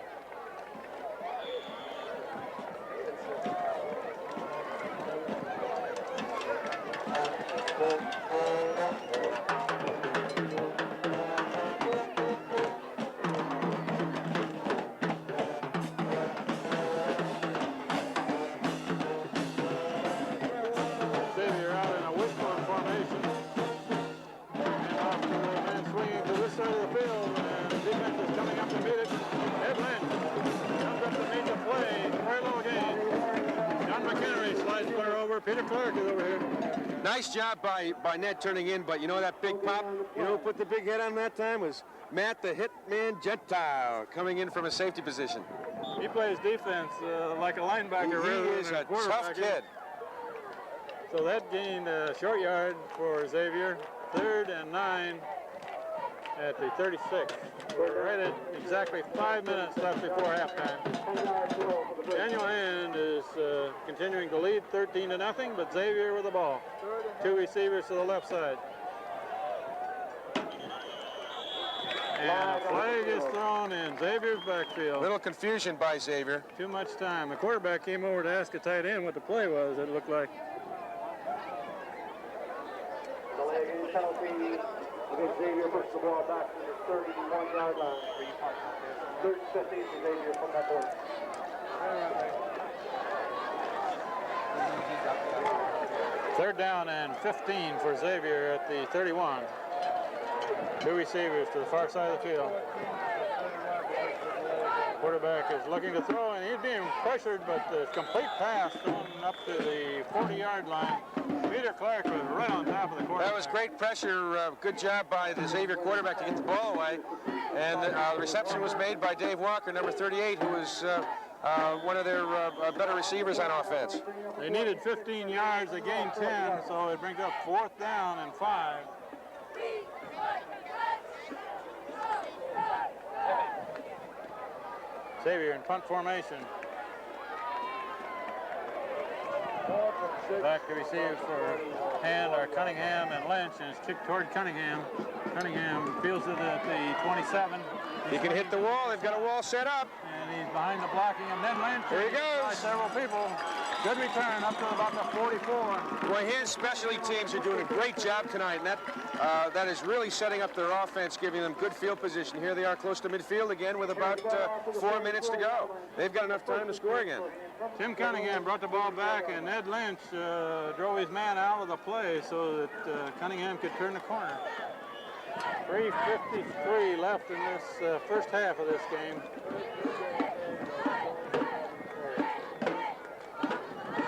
Xavier out in a wishbone formation. And off to the man swinging to this side of the field, and the defense is coming up to meet it. Ed Lynch comes up to meet the play. Very low gain. John McHenry slides clear over. Peter Clark is over here. Nice job by Ned turning in, but you know that big pop? You know who put the big hit on that time was Matt the Hitman Gentile coming in from a safety position. He plays defense like a linebacker. He is a tough kid. So that gained a short yard for Xavier. 3rd and 9 at the 36. We're right at exactly 5 minutes left before halftime. Daniel Hand is continuing to lead 13-0, but Xavier with the ball. 2 receivers to the left side. And a flag is thrown in Xavier's backfield. Little confusion by Xavier. Too much time. The quarterback came over to ask a tight end what the play was, it looked like. The leg in penalty against Xavier pushes the ball back to the 31-yard line. 3rd and 15 for Xavier from that point. Third down and 15 for Xavier at the 31. 2 receivers to the far side of the field. Quarterback is looking to throw, and he's being pressured, but the complete pass thrown up to the 40-yard line. Peter Clark was right on top of the quarterback. That was great pressure. Good job by the Xavier quarterback to get the ball away. And the reception was made by Dave Walker, number 38, who was one of their better receivers on offense. They needed 15 yards. They gained 10, so it brings up 4th down and 5. Xavier in punt formation. Back to receive for Hand are Cunningham and Lynch, and it's kicked toward Cunningham. Cunningham fields it at the 27. He can hit the wall. They've got a wall set up. And he's behind the blocking of Ned Lynch. Here he goes. By several people. Good return up to about the 44. Boy, Hand's specialty teams are doing a great job tonight, and that is really setting up their offense, giving them good field position. Here they are close to midfield again with about 4 minutes to go. They've got enough time to score again. Tim Cunningham brought the ball back, and Ned Lynch drove his man out of the play so that Cunningham could turn the corner. 3:53 left in this first half of this game.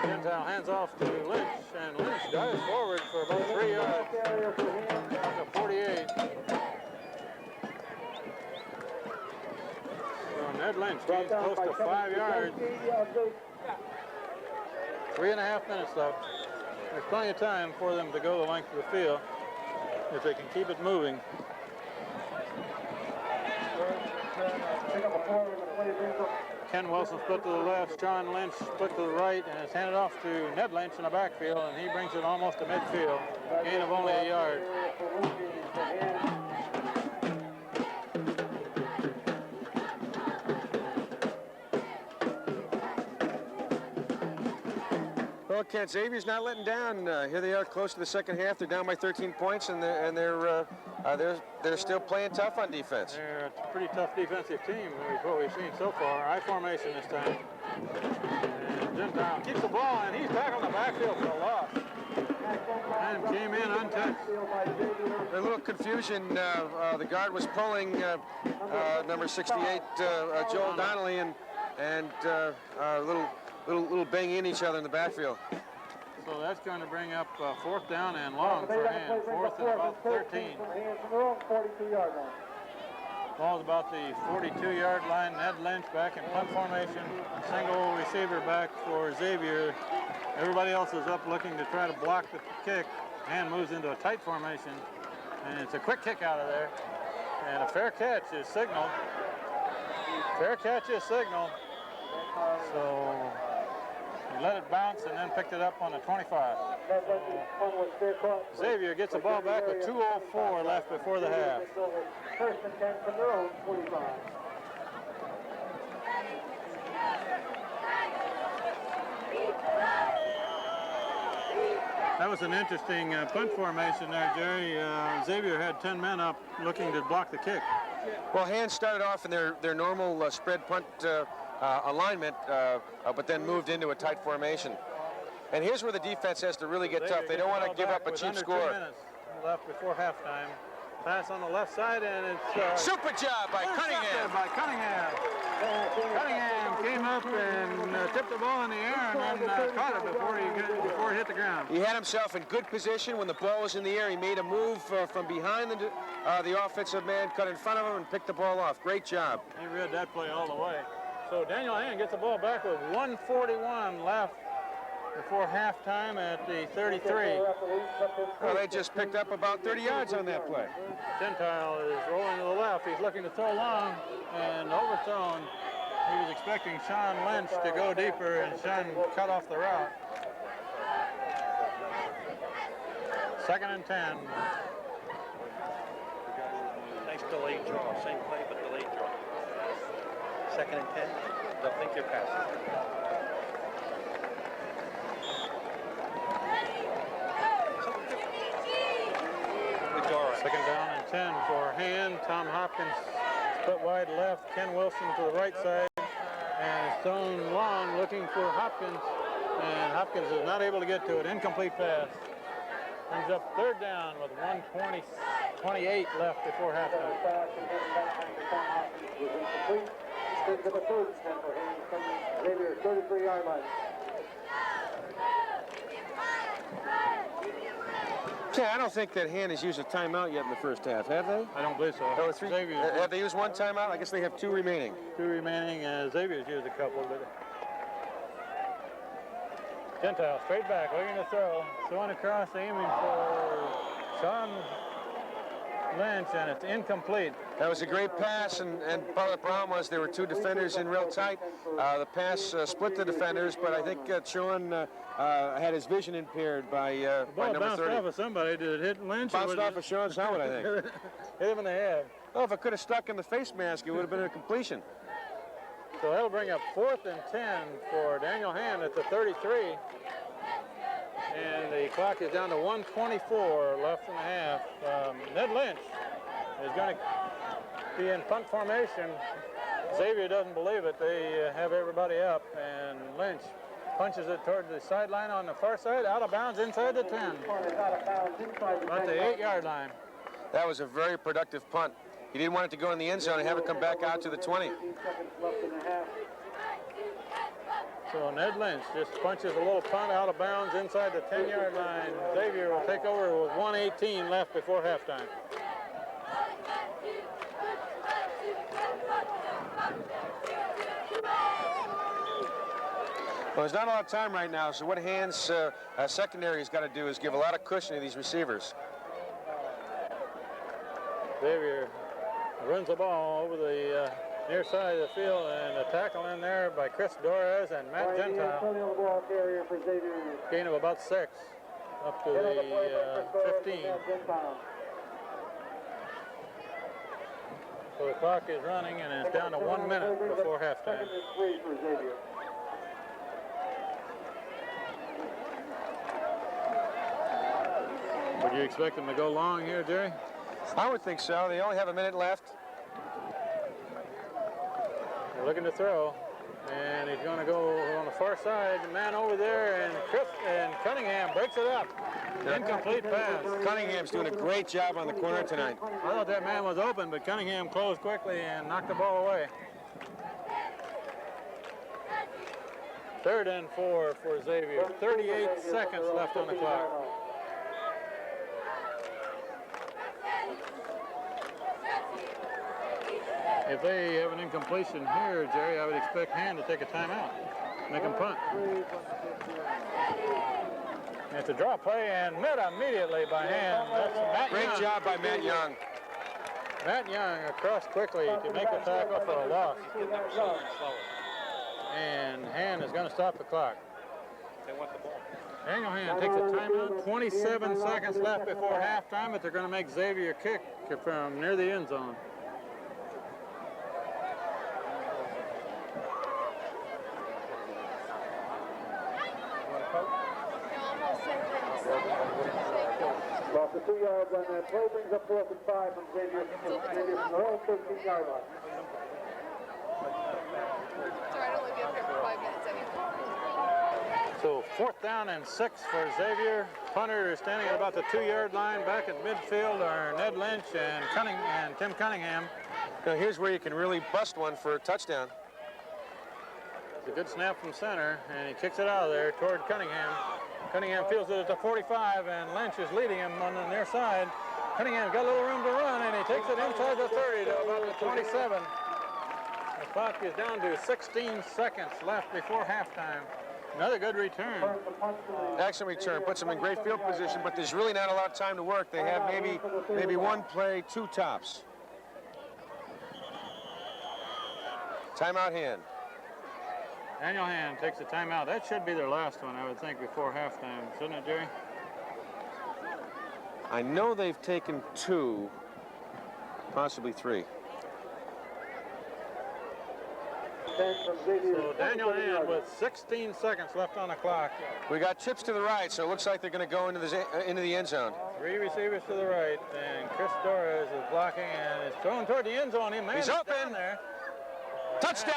Gentile hands off to Lynch, and Lynch dives forward for about 3 yards. Up to 48. So Ned Lynch gains close to 5 yards. 3.5 minutes left. There's plenty of time for them to go the length of the field if they can keep it moving. Ken Wilson split to the left, Sean Lynch split to the right, and it's handed off to Ned Lynch in the backfield, and he brings it almost to midfield. Gain of only a yard. Well, Kent, Xavier's not letting down. Here they are close to the second half. They're down by 13 points, and they're still playing tough on defense. They're a pretty tough defensive team, is what we've seen so far. I formation this time. And Gentile keeps the ball, and he's back on the backfield for a loss. And came in untouched. A little confusion. The guard was pulling number 68, Joel Donnelly, and a little banging each other in the backfield. So that's going to bring up 4th down and long for him. 4th and about 13. Ball's about the 42-yard line. Ned Lynch back in punt formation. Single receiver back for Xavier. Everybody else is up looking to try to block the kick. And moves into a tight formation. And it's a quick kick out of there. And a fair catch is signaled. Fair catch is signaled. So he let it bounce and then picked it up on the 25. Xavier gets the ball back with 2:04 left before the half. First and 10 from their own 45. That was an interesting punt formation there, Jerry. Xavier had 10 men up looking to block the kick. Well, Hand started off in their normal spread punt alignment, but then moved into a tight formation. And here's where the defense has to really get tough. They don't want to give up a cheap score. 2 minutes left before halftime. Pass on the left side, and it's super job by Cunningham. By Cunningham. Cunningham came up and tipped the ball in the air and then caught it before he hit the ground. He had himself in good position when the ball was in the air. He made a move from behind the offensive man, cut in front of him, and picked the ball off. Great job. He read that play all the way. So Daniel Hand gets the ball back with 1:41 left before halftime at the 33. Well, they just picked up about 30 yards on that play. Gentile is rolling to the left. He's looking to throw long and overthrown. He was expecting Sean Lynch to go deeper, and Sean cut off the route. 2nd and 10. Nice delayed draw. Same play, but delayed draw. 2nd and 10. They'll think you're passing. Good draw. 2nd down and 10 for Hand. Tom Hopkins split wide left. Ken Wilson to the right side. And Stone Long looking for Hopkins. And Hopkins is not able to get to it. Incomplete pass. Brings up 3rd down with 1:28 left before halftime. Brings up a 3rd and 10 for Haynes from Xavier's 33-yard line. Yeah, I don't think that Hand has used a timeout yet in the first half, have they? I don't believe so. Oh, 3. Have they used 1 timeout? I guess they have 2 remaining. 2 remaining. Xavier's used a couple, but Gentile straight back, looking to throw. Throwing across, aiming for Sean Lynch, and it's incomplete. That was a great pass, and part of the problem was there were 2 defenders in real tight. The pass split the defenders, but I think Sean had his vision impaired by number bounced 30. off of somebody. Did it hit Lynch? Bounced off of Sean's helmet, I think. Hit him in the head. Oh, if it could have stuck in the face mask, it would have been a completion. So that'll bring up 4th and 10 for Daniel Hand at the 33. And the clock is down to 1:24 left in the half. Ned Lynch is going to be in punt formation. Xavier doesn't believe it. They have everybody up, and Lynch punches it toward the sideline on the far side, out of bounds inside the 10. About the 8-yard line. That was a very productive punt. He didn't want it to go in the end zone and have it come back out to the 20. So Ned Lynch just punches a little punt out of bounds inside the 10-yard line. Xavier will take over with 1:18 left before halftime. Well, there's not a lot of time right now, so what Hand's secondary has got to do is give a lot of cushion to these receivers. Xavier runs the ball over the near side of the field, and a tackle in there by Chris Torres and Matt Gentile. Gain of about 6 up to the 15. So the clock is running, and it's down to 1 minute before halftime. Would you expect them to go long here, Jerry? I would think so. They only have a minute left. They're looking to throw, and he's going to go on the far side. The man over there, and Cunningham breaks it up. Incomplete pass. Cunningham's doing a great job on the corner tonight. I thought that man was open, but Cunningham closed quickly and knocked the ball away. 3rd and 4 for Xavier. 38 seconds left on the clock. If they have an incompletion here, Jerry, I would expect Hand to take a timeout. Make him punt. It's a draw play and met immediately by Hand. That's Matt Great Young. job by Matt Young. Matt Young across quickly to make the tackle for a loss. And Hand is going to stop the clock. They want the ball. Daniel Hand takes a timeout. 27 seconds left before halftime, but they're going to make Xavier kick from near the end zone. Lost the 2 yards on that play, brings up 4th and 5 from Xavier from their own 13-yard line. Sorry, I'd only be up here for 5 minutes anyway. So 4th down and 6 for Xavier. Punter is standing at about the 2-yard line. Back at midfield are Ned Lynch and Tim Cunningham. Now here's where you can really bust one for a touchdown. It's a good snap from center, and he kicks it out of there toward Cunningham. Cunningham fields it at the 45, and Lynch is leading him on the near side. Cunningham's got a little room to run, and he takes it inside the 30 to about the 27. The clock is down to 16 seconds left before halftime. Another good return. Excellent return. Puts them in great field position, but there's really not a lot of time to work. They have maybe one play, 2 tops. Timeout Hand. Daniel Hand takes a timeout. That should be their last one, I would think, before halftime. Shouldn't it, Jerry? I know they've taken 2. possibly 3. So Daniel Hand with 16 seconds left on the clock. We got trips to the right, so it looks like they're going to go into the end zone. 3 receivers to the right, and Chris Torres is blocking and is thrown toward the end zone. He's open. There. Touchdown!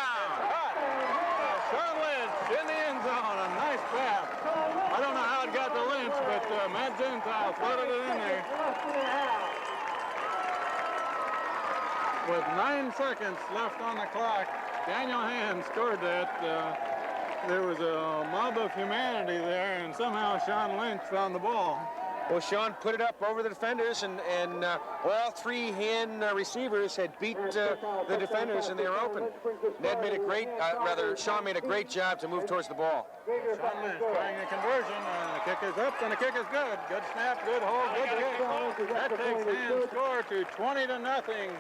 Sean Lynch in the end zone. A nice pass. I don't know how it got to Lynch, but Matt Gentile floated it in there. With 9 seconds left on the clock, Daniel Hand scored that. There was a mob of humanity there, and somehow Sean Lynch found the ball. Well, Sean put it up over the defenders, and well, 3 Hand receivers had beat the defenders, and they were open. Ned made a great, Sean made a great job to move towards the ball. Sean Lynch trying the conversion, and the kick is up, and the kick is good. Good snap, good hold, good kick. That takes Hand's score to 20-0,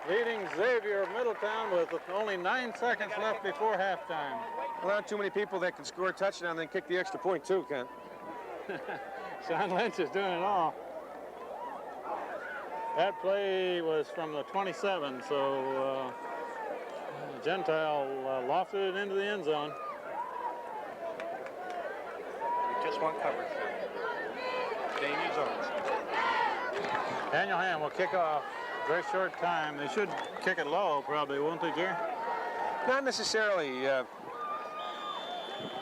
leading Xavier of Middletown with only 9 seconds left before halftime. Well, not too many people that can score a touchdown and then kick the extra point, too, Ken. Sean Lynch is doing it all. That play was from the 27, so Gentile lofted it into the end zone. Just one coverage. Danger zones. Daniel Hand will kick off. Very short time. They should kick it low, probably, won't they, Jerry? Not necessarily.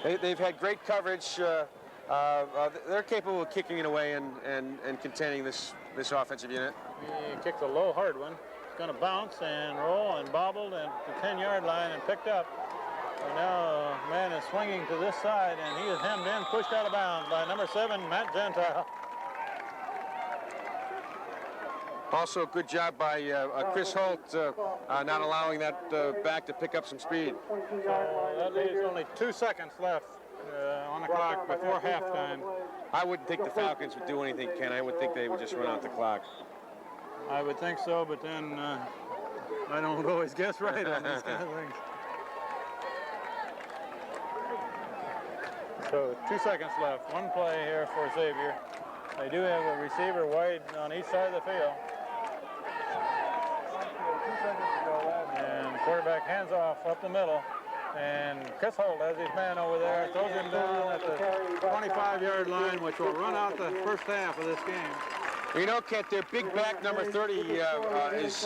They've had great coverage. They're capable of kicking it away and containing this offensive unit. He kicked a low, hard one. It's going to bounce and roll and bobbled and the 10-yard line and picked up. And now a man is swinging to this side, and he is hemmed in, pushed out of bounds by number 7, Matt Gentile. Also, good job by Chris Holt not allowing that back to pick up some speed. That leaves only 2 seconds left on the clock before halftime. I wouldn't think the Falcons would do anything, Ken. I would think they would just run out the clock. I would think so, but then I don't always guess right on these kind of things. So 2 seconds left. One play here for Xavier. They do have a receiver wide on each side of the field. And quarterback hands off up the middle. And Chris Holt has his man over there, throws him down at the 25-yard line, which will run out the first half of this game. You know, Kent, their big back, number 30, is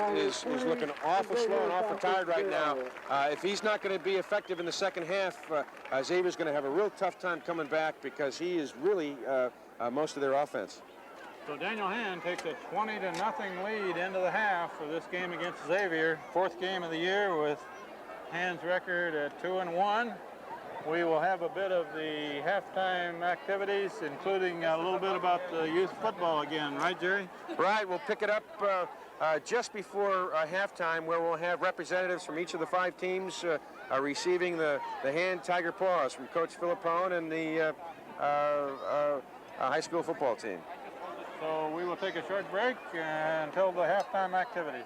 looking awful slow and awful tired right now. If he's not going to be effective in the second half, Xavier's going to have a real tough time coming back because he is really most of their offense. So Daniel Hand takes a 20-0 lead into the half for this game against Xavier. 4th game of the year with Hand's record at 2-1. We will have a bit of the halftime activities, including a little bit about the youth football again, right, Jerry? Right, we'll pick it up just before halftime, where we'll have representatives from each of the 5 teams receiving the Hand Tiger Paws from Coach Philippone and the high school football team. So we will take a short break until the halftime activities.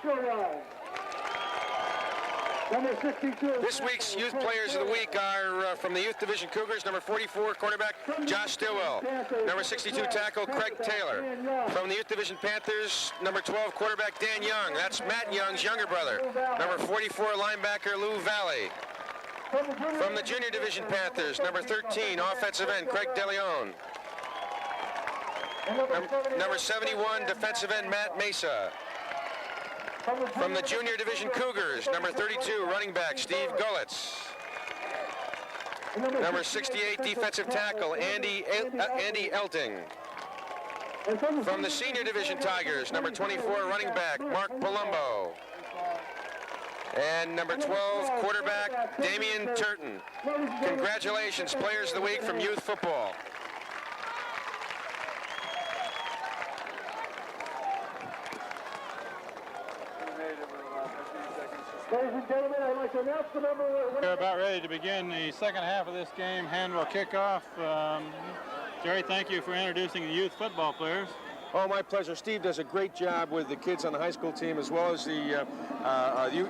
Still line. Number 62. This week's Youth Players of the Week are from the Youth Division Cougars, number 44 quarterback Josh Stillwell, number 62 tackle Craig Taylor. From the Youth Division Panthers, number 12 quarterback Dan Young. That's Matt Young's younger brother. Number 44 linebacker Lou Valley. From the Junior Division Panthers, number 13 offensive end Craig DeLeon. Number 71 defensive end Matt Mesa. From the Junior Division Cougars, number 32 running back Steve Gullitz. Number 68 defensive tackle Andy Elting. From the Senior Division Tigers, number 24 running back Mark Palumbo. And number 12 quarterback Damian Turton. Congratulations, Players of the Week from Youth Football. Ladies and gentlemen, I'd like to announce the number. We're about ready to begin the second half of this game. Hand will kick off. Jerry, thank you for introducing the youth football players. Oh, my pleasure. Steve does a great job with the kids on the high school team as well as the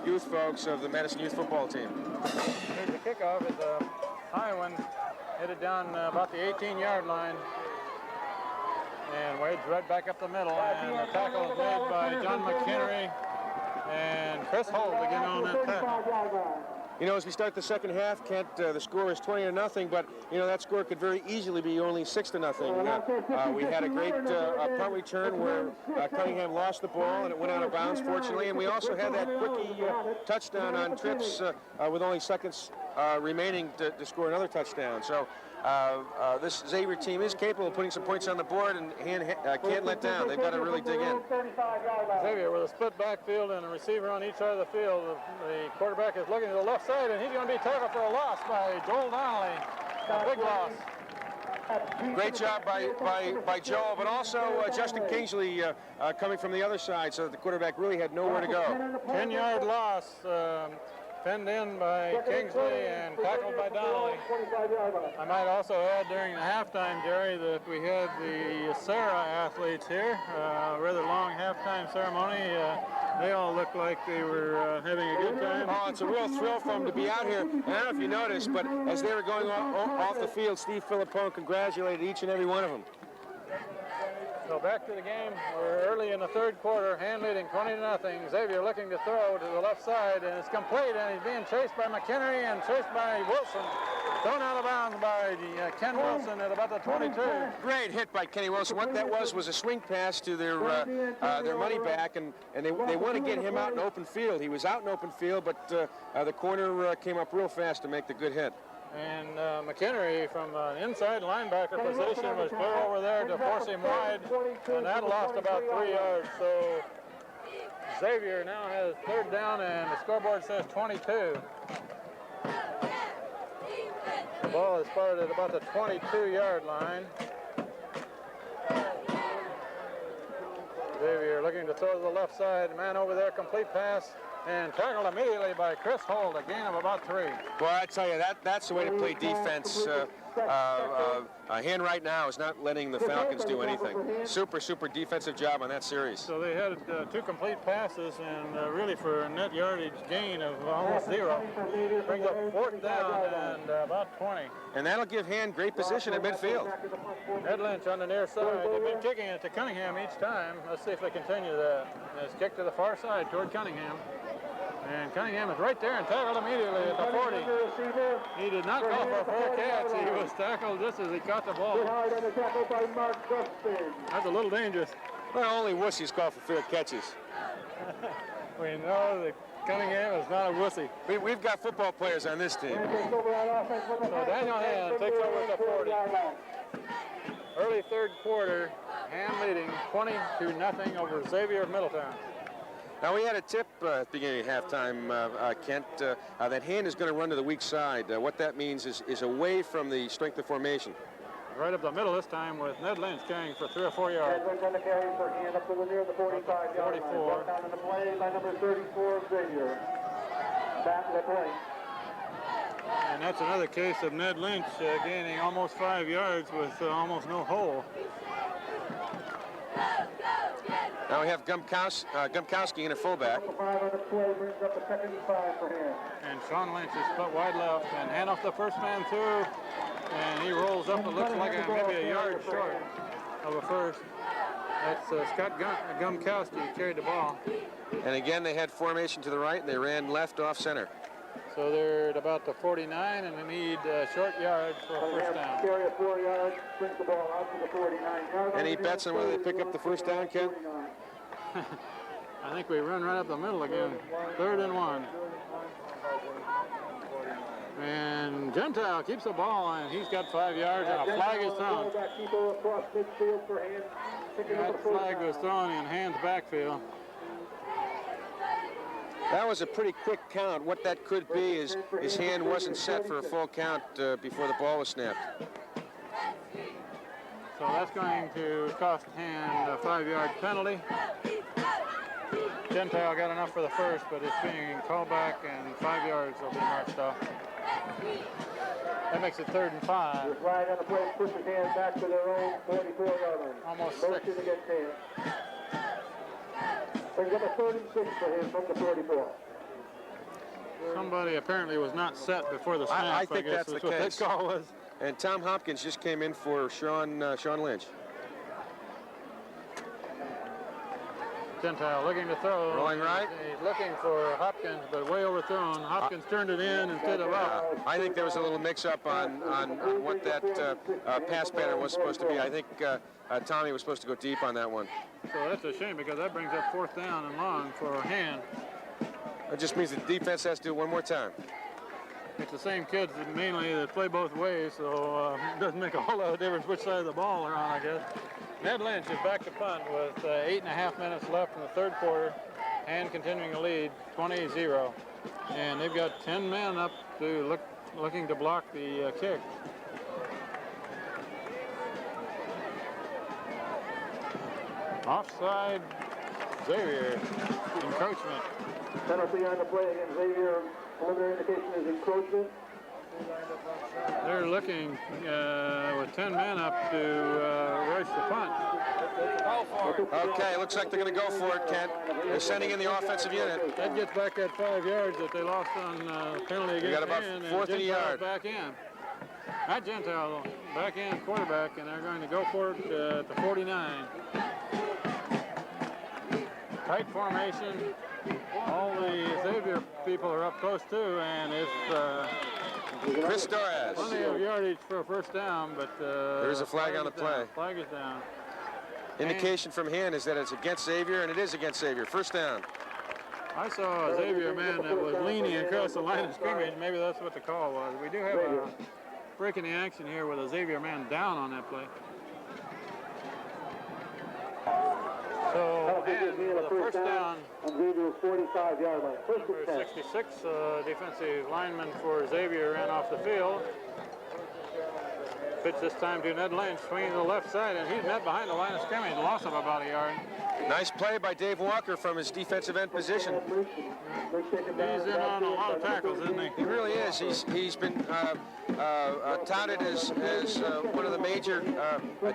youth folks of the Madison Youth Football Team. Here's the kickoff. It's a high one, headed down about the 18-yard line. And wedged right back up the middle. And the tackle is made by John McHenry. And Chris Holt again on that tackle. You know, as we start the second half, Kent, the score is 20-0, but you know that score could very easily be only 6-0. We had a great punt return where Cunningham lost the ball and it went out of bounds, fortunately, and we also had that quickie touchdown on trips with only seconds remaining to score another touchdown. So this Xavier team is capable of putting some points on the board and can't let down. They've got to really dig in. Xavier with a split backfield and a receiver on each side of the field. The quarterback is looking to the left side, and he's going to be tackled for a loss by Joel Donnelly. A big loss. Great job by Joel, but also Justin Kingsley coming from the other side, so that the quarterback really had nowhere to go. 10-yard loss. Penned in by Kingsley and tackled by Donnelly. I might also add during the halftime, Jerry, that we had the Sarah athletes here. Rather long halftime ceremony. They all looked like they were having a good time. Oh, it's a real thrill for them to be out here. And I don't know if you noticed, but as they were going off the field, Steve Philippone congratulated each and every one of them. So back to the game. We're early in the third quarter, hand leading 20-0. Xavier looking to throw to the left side, and it's complete, and he's being chased by McHenry and chased by Wilson. Thrown out of bounds by Ken Wilson at about the 22. Great hit by Kenny Wilson. What that was a swing pass to their money back, and they want to get him out in open field. He was out in open field, but the corner came up real fast to make the good hit. And McHenry from inside linebacker position was put over there to force him wide, and that lost about 3 yards. So Xavier now has third down, and the scoreboard says 22. The ball is spotted at about the 22-yard line. Xavier looking to throw to the left side. Man over there, complete pass. And tackled immediately by Chris Holt, a gain of about 3. Well, I tell you, that's the way to play defense. Hand right now is not letting the Falcons do anything. Super defensive job on that series. So they had 2 complete passes, and really for a net yardage gain of almost 0. Brings up fourth down and about 20. And that'll give Hand great position at midfield. Ned Lynch on the near side. They've been kicking it to Cunningham each time. Let's see if they continue that. It's kicked to the far side toward Cunningham. And Cunningham is right there and tackled immediately at the 40. He did not call for a fair catch. He was tackled just as he caught the ball. That's a little dangerous. Well, only wussies call for fair catches. We know that Cunningham is not a wussy. We've got football players on this team. So Daniel Hand takes over at the 40. Early third quarter, Hand leading 20-0 over Xavier of Middletown. Now, we had a tip at the beginning of halftime, Kent, that Hand is going to run to the weak side. What that means is away from the strength of formation. Right up the middle this time with Ned Lynch carrying for 3 or 4 yards. Ned Lynch on the carry for Hand up to the near the 45-yard line. Brought down in the play by number 34, Xavier. Back to the play. And that's another case of Ned Lynch gaining almost 5 yards with almost no hole. Go, get Now we have Gumkowski in a fullback. And Sean Lynch is split wide left and hand off the first man through. And he rolls up. It looks like maybe a yard short of a first. That's Scott Gumkowski carried the ball. And again, they had formation to the right, and they ran left off center. So they're at about the 49, and they need short yards for a first down. Carry 4 yards, brings the ball out to the 49. Any bets on whether they pick up the first down, Ken? I think we run right up the middle again. 3rd and 1. And Gentile keeps the ball, and he's got 5 yards, and a flag is thrown. That flag was thrown in Hand's backfield. That was a pretty quick count. What that could be is his hand wasn't set for a full count before the ball was snapped. So that's going to cost Hand a 5-yard penalty. Gentile got enough for the first, but it's being called back, and 5 yards will be marched off. That makes it 3rd and 5. The flag on the play pushes Hand back to their own 44-yard line. Almost Motion 6. against Hand. Brings up a 3rd and 6 for him from the 44. Somebody apparently was not set before the snap. I think guess that's the what case. That call was. And Tom Hopkins just came in for Sean Lynch. Gentile looking to throw. Rolling right. He's looking for Hopkins, but way overthrown. Hopkins turned it in instead of out. I think there was a little mix-up on what that pass pattern was supposed to be. I think Tommy was supposed to go deep on that one. So that's a shame because that brings up 4th down and long for Hand. It just means the defense has to do it one more time. It's the same kids mainly that play both ways, so it doesn't make a whole lot of difference which side of the ball they're on, I guess. Ned Lynch is back to punt with 8.5 minutes left in the 3rd quarter. Hand continuing to lead 20-0. And they've got 10 men up to looking to block the kick. Offside, Xavier, encroachment. Penalty on the play against Xavier. Preliminary indication is encroachment. They're looking with 10 men up to rush the punt. Okay, looks like they're going to go for it, Kent. They're sending in the offensive unit. That gets back that 5 yards that they lost on penalty against got about Hand, 4th and a yard. Back in. That Gentile back in quarterback, and they're going to go for it at the 49. Tight formation. All the Xavier people are up close too, and it's Chris Torres. plenty of yardage for a first down, but there's a flag on the play. Flag is down. Indication from Hand is that it's against Xavier, and it is against Xavier. First down. I saw a Xavier man that was leaning across the line of scrimmage. Maybe that's what the call was. We do have a break in the action here with a Xavier man down on that play. So, and the first down, on Xavier's 45-yard line. First number and 10. 66, defensive lineman for Xavier ran off the field. Pitch this time to Ned Lynch, swinging to the left side, and he's met behind the line of scrimmage, loss of about a yard. Nice play by Dave Walker from his defensive end position. He's in on a lot of tackles, isn't he? He really is. He's been touted as one of the major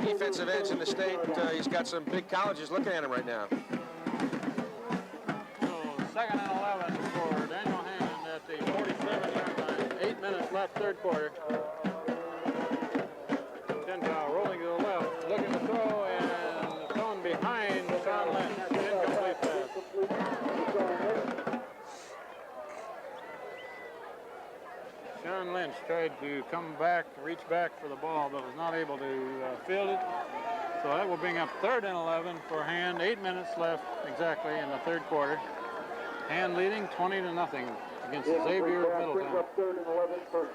defensive ends in the state. He's got some big colleges looking at him right now. So 2nd and 11 for Daniel Hand at the 47-yard line. 8 minutes left, 3rd quarter. Gentile rolling to the left, looking to throw, and thrown behind Sean Lynch. Incomplete pass. Sean Lynch tried to come back, reach back for the ball, but was not able to field it. So that will bring up 3rd and 11 for Hand. 8 minutes left exactly in the 3rd quarter. Hand leading 20-0 against Xavier of Middletown. Up 3rd and 11 for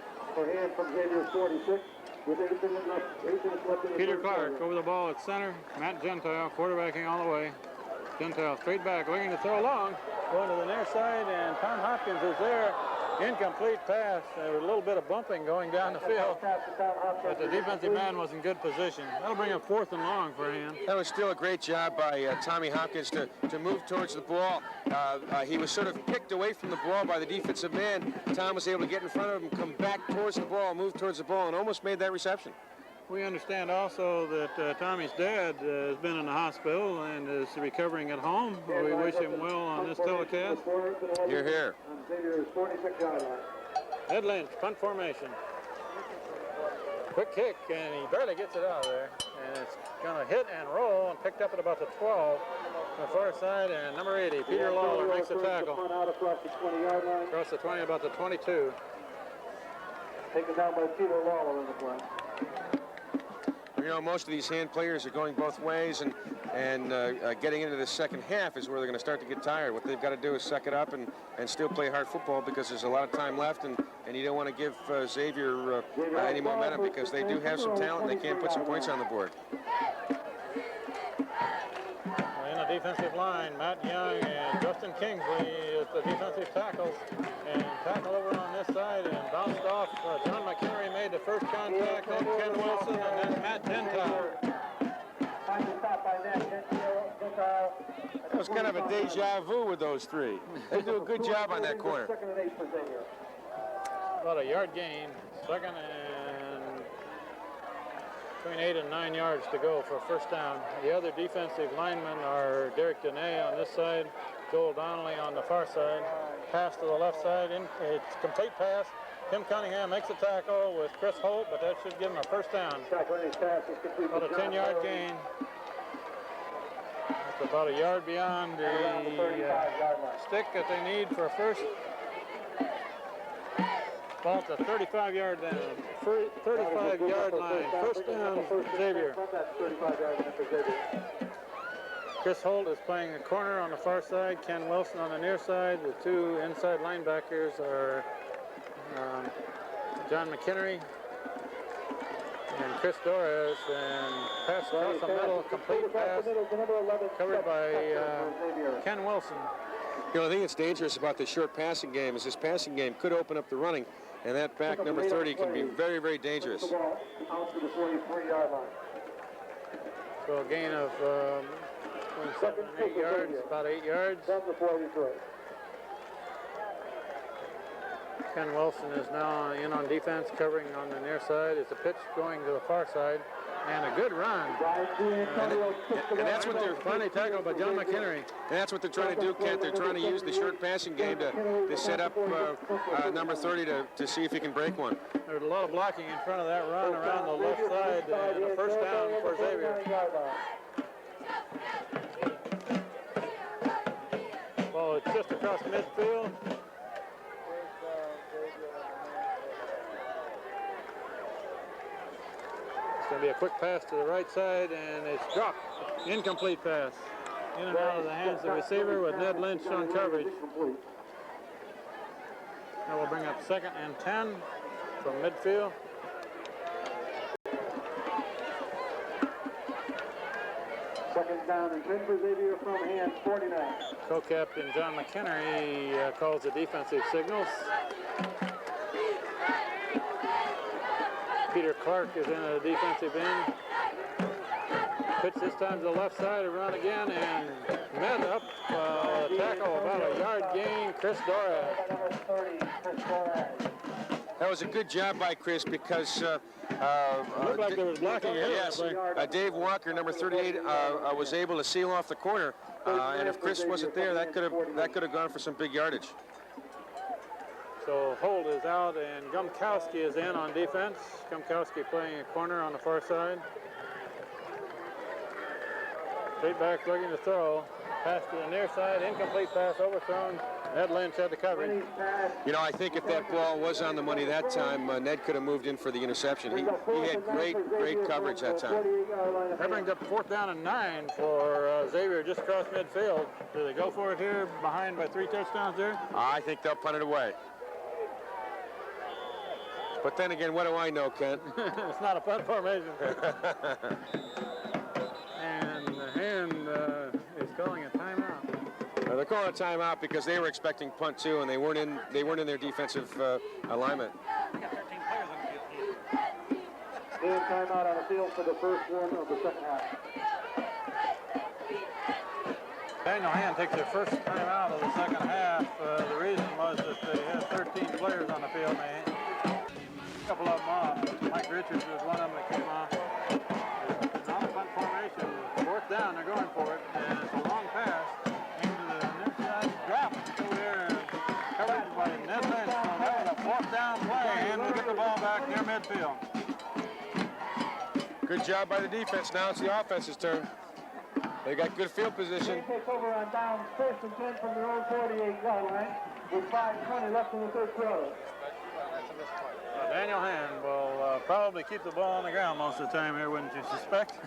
Hand from Xavier's 46. With 8 minutes left in the Peter 3rd Clark quarter. over the ball at center. Matt Gentile quarterbacking all the way. Gentile straight back, looking to throw long. Going to the near side, and Tom Hopkins is there. Incomplete pass. There was a little bit of bumping going down the field, but the defensive man was in good position. That'll bring up 4th and long for him. That was still a great job by Tommy Hopkins to move towards the ball. He was sort of picked away from the ball by the defensive man. Tom was able to get in front of him, come back towards the ball, move towards the ball, and almost made that reception. We understand also that Tommy's dad has been in the hospital and is recovering at home. We wish him well on this telecast. You're here. Xavier's 46-yard line. Ned Lynch, punt formation. Quick kick, and he barely gets it out of there. And it's going to hit and roll and picked up at about the 12 on the far side. And number 80, Peter Lawler, makes the tackle. Out across the 20-yard line. Across the 20, about the 22. Taken down by Peter Lawler in the play. You know, most of these hand players are going both ways, and getting into the second half is where they're going to start to get tired. What they've got to do is suck it up and still play hard football, because there's a lot of time left, and you don't want to give Xavier any momentum, because they do have some talent and they can put some points on the board. In the defensive line, Matt Young and Justin Kingsley is the defensive tackles. And tackle over on this side and bounced off. John McHenry made the first contact, then Ken Wilson, and then Matt Gentile. That was kind of a deja vu with those three. They do a good job on that corner. About a yard gain. Second and between 8 and 9 yards to go for first down. The other defensive linemen are Derek Dene on this side, Joel Donnelly on the far side. Pass to the left side. It's complete pass. Tim Cunningham makes a tackle with Chris Holt, but that should give him a first down. About a 10-yard gain. It's about a yard beyond the stick that they need for a first. About the 35-yard down. 35-yard line. First down, Xavier. Chris Holt is playing the corner on the far side. Ken Wilson on the near side. The two inside linebackers are John McHenry and Chris Torres. And pass across the middle, complete pass, covered by Ken Wilson. You know, the thing that's dangerous about the short passing game is this passing game could open up the running, and that back number 30 can be very, very dangerous. Out to the 43-yard line. So a gain of 7 and 8 yards, about 8 yards. Ken Wilson is now in on defense, covering on the near side. It's a pitch going to the far side, and a good run. And that's what they're finally tackled by John McHenry. And that's what they're trying to do, Kent. They're trying to use the short passing game to set up number 30 to see if he can break one. There's a lot of blocking in front of that run around the left side, and a first down for Xavier. Well, it's just across midfield. It's going to be a quick pass to the right side, and it's dropped. Incomplete pass. In and out of the hands of the receiver with Ned Lynch on coverage. That will bring up 2nd and 10 from midfield. Second down and 10 for Xavier from hand 49. Co-captain John McHenry calls the defensive signals. Peter Clark is in a defensive end. Pitch this time to the left side, a run again, and met up tackle about a yard gain, Chris Dorad. That was a good job by Chris, because looked like there was blocking. Yes, Dave Walker, number 38, was able to seal off the corner, and if Chris wasn't there, that could have gone for some big yardage. So Holt is out, and Gumkowski is in on defense. Gumkowski playing a corner on the far side. Straight back looking to throw. Pass to the near side, incomplete pass overthrown. Ned Lynch had the coverage. You know, I think if that ball was on the money that time, Ned could have moved in for the interception. He had great coverage that time. That brings up 4th down and 9 for Xavier just across midfield. Do they go for it here, behind by 3 touchdowns there? I think they'll punt it away. But then again, what do I know, Kent? It's not a punt formation. And the hand is calling a timeout. They're calling a timeout because they were expecting punt too, and they weren't in their defensive alignment. And timeout on the field for the first one of the second half. Daniel Hand takes their first time out of the second half. The reason was that they had 13 players on the field. A couple of them off. Mike Richards was one of them that came off. Not a punt formation. Fourth down, they're going for it. And it's a long pass into the near side. Drop over there. Covered by Ned Lynch. So that was a fourth down play. And we'll get the ball back near midfield. Good job by the defense. Now it's the offense's turn. They got good field position. They take over on down 1st and 10 from their own 48-yard line with 5:20 left in the third quarter. Daniel Hand will probably keep the ball on the ground most of the time here, wouldn't you suspect?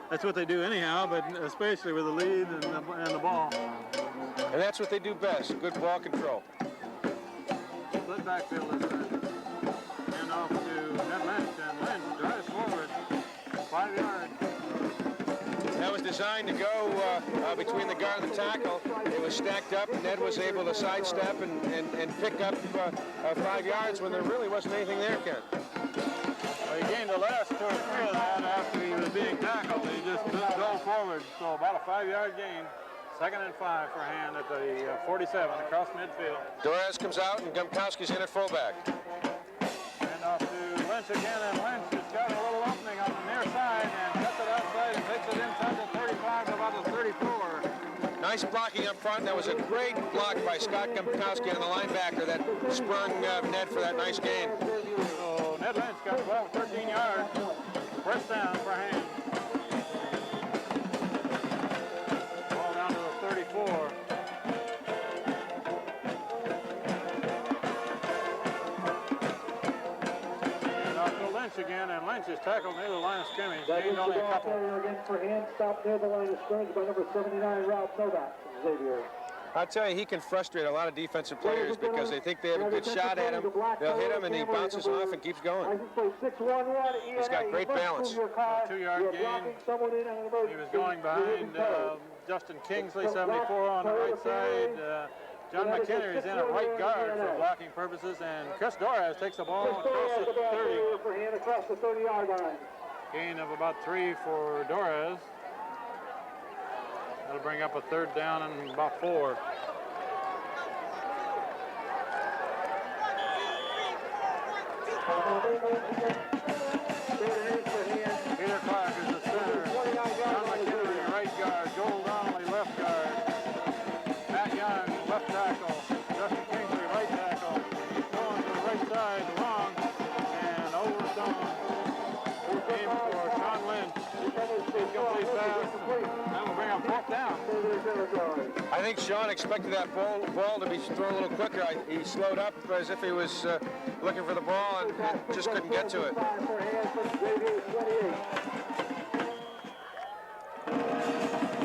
That's what they do anyhow, but especially with the lead and the ball. And that's what they do best, good ball control. Split backfield this time. Hand off to Ned Lynch, and Lynch drives forward 5 yards. That was designed to go between the guard and the tackle. It was stacked up, and Ned was able to sidestep and pick up 5 yards when there really wasn't anything there, Ken. Well, he gained the last 2 or 3 of that after he was being tackled. He just didn't go forward, so about a 5-yard gain. 2nd and 5 for Hand at the 47 across midfield. Torres comes out, and Gumkowski's in at fullback. Hand off to Lynch again, and Lynch has got a little opening on the near side and cuts it outside and takes it inside the 35 to about the 34. Nice blocking up front. That was a great block by Scott Gumkowski on the linebacker that sprung Ned for that nice gain. So Ned Lynch got 12, 13 yards. First down for Hand. Ball down to the 34. Lynch again, and Lynch is tackled near the line of scrimmage. Gained only a couple. Again for Hand, stopped near the line of scrimmage by number 79, Ralph Novak, Xavier. I'll tell you, he can frustrate a lot of defensive players because they think they have a good shot at him. They'll hit him, and he bounces off and keeps going. He's got great balance. 2-yard gain. He was going behind Justin Kingsley, 74 on the right side. John McKinnon is in at right guard for blocking purposes, and Chris Torres takes the ball across the 30. Across the 30-yard line. Gain of about 3 for Torres. That'll bring up a 3rd down and about 4. Peter Clark is the center. John McKinnon, right guard. Joel Donnelly, left guard. Matt Young, left tackle. Justin Kingsley, right tackle. He's going to the right side, long, and overthrown. Game for Sean Lynch. Incomplete pass. That will bring up 4th down. I think Sean expected that ball to be thrown a little quicker. He slowed up as if he was looking for the ball and just couldn't get to it. So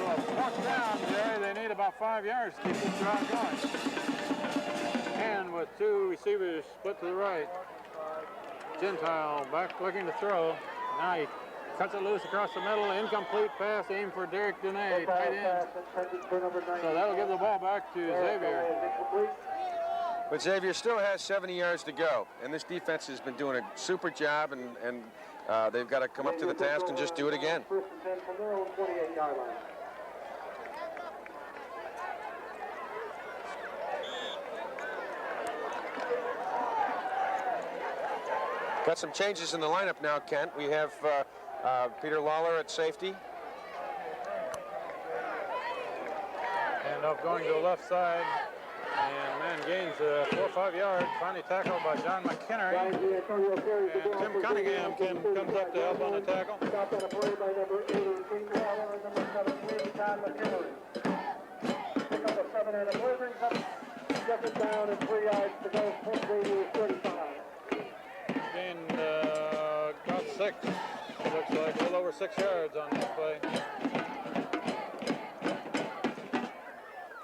a 4th down, Jerry. They need about 5 yards to keep this drive going. And with 2 receivers split to the right. Gentile back looking to throw. Now he cuts it loose across the middle. Incomplete pass, aim for Derek Dene, tight end. So that'll give the ball back to Xavier. But Xavier still has 70 yards to go, and this defense has been doing a super job, and they've got to come up to the task and just do it again. 1st and 10 from their own 28-yard line. Got some changes in the lineup now, Kent. We have Peter Lawler at safety. Hand off going to the left side. And man gains 4 or 5 yards. Finally tackled by John McKinnon. And Tim Cunningham comes up to help on the tackle. Stopped on a play by number 8, number 17, John McKinnon. Pick up a 7 and a play, brings up 2nd down and 3 yards to go. Xavier 35. Gained about 6. It looks like a little over 6 yards on this play.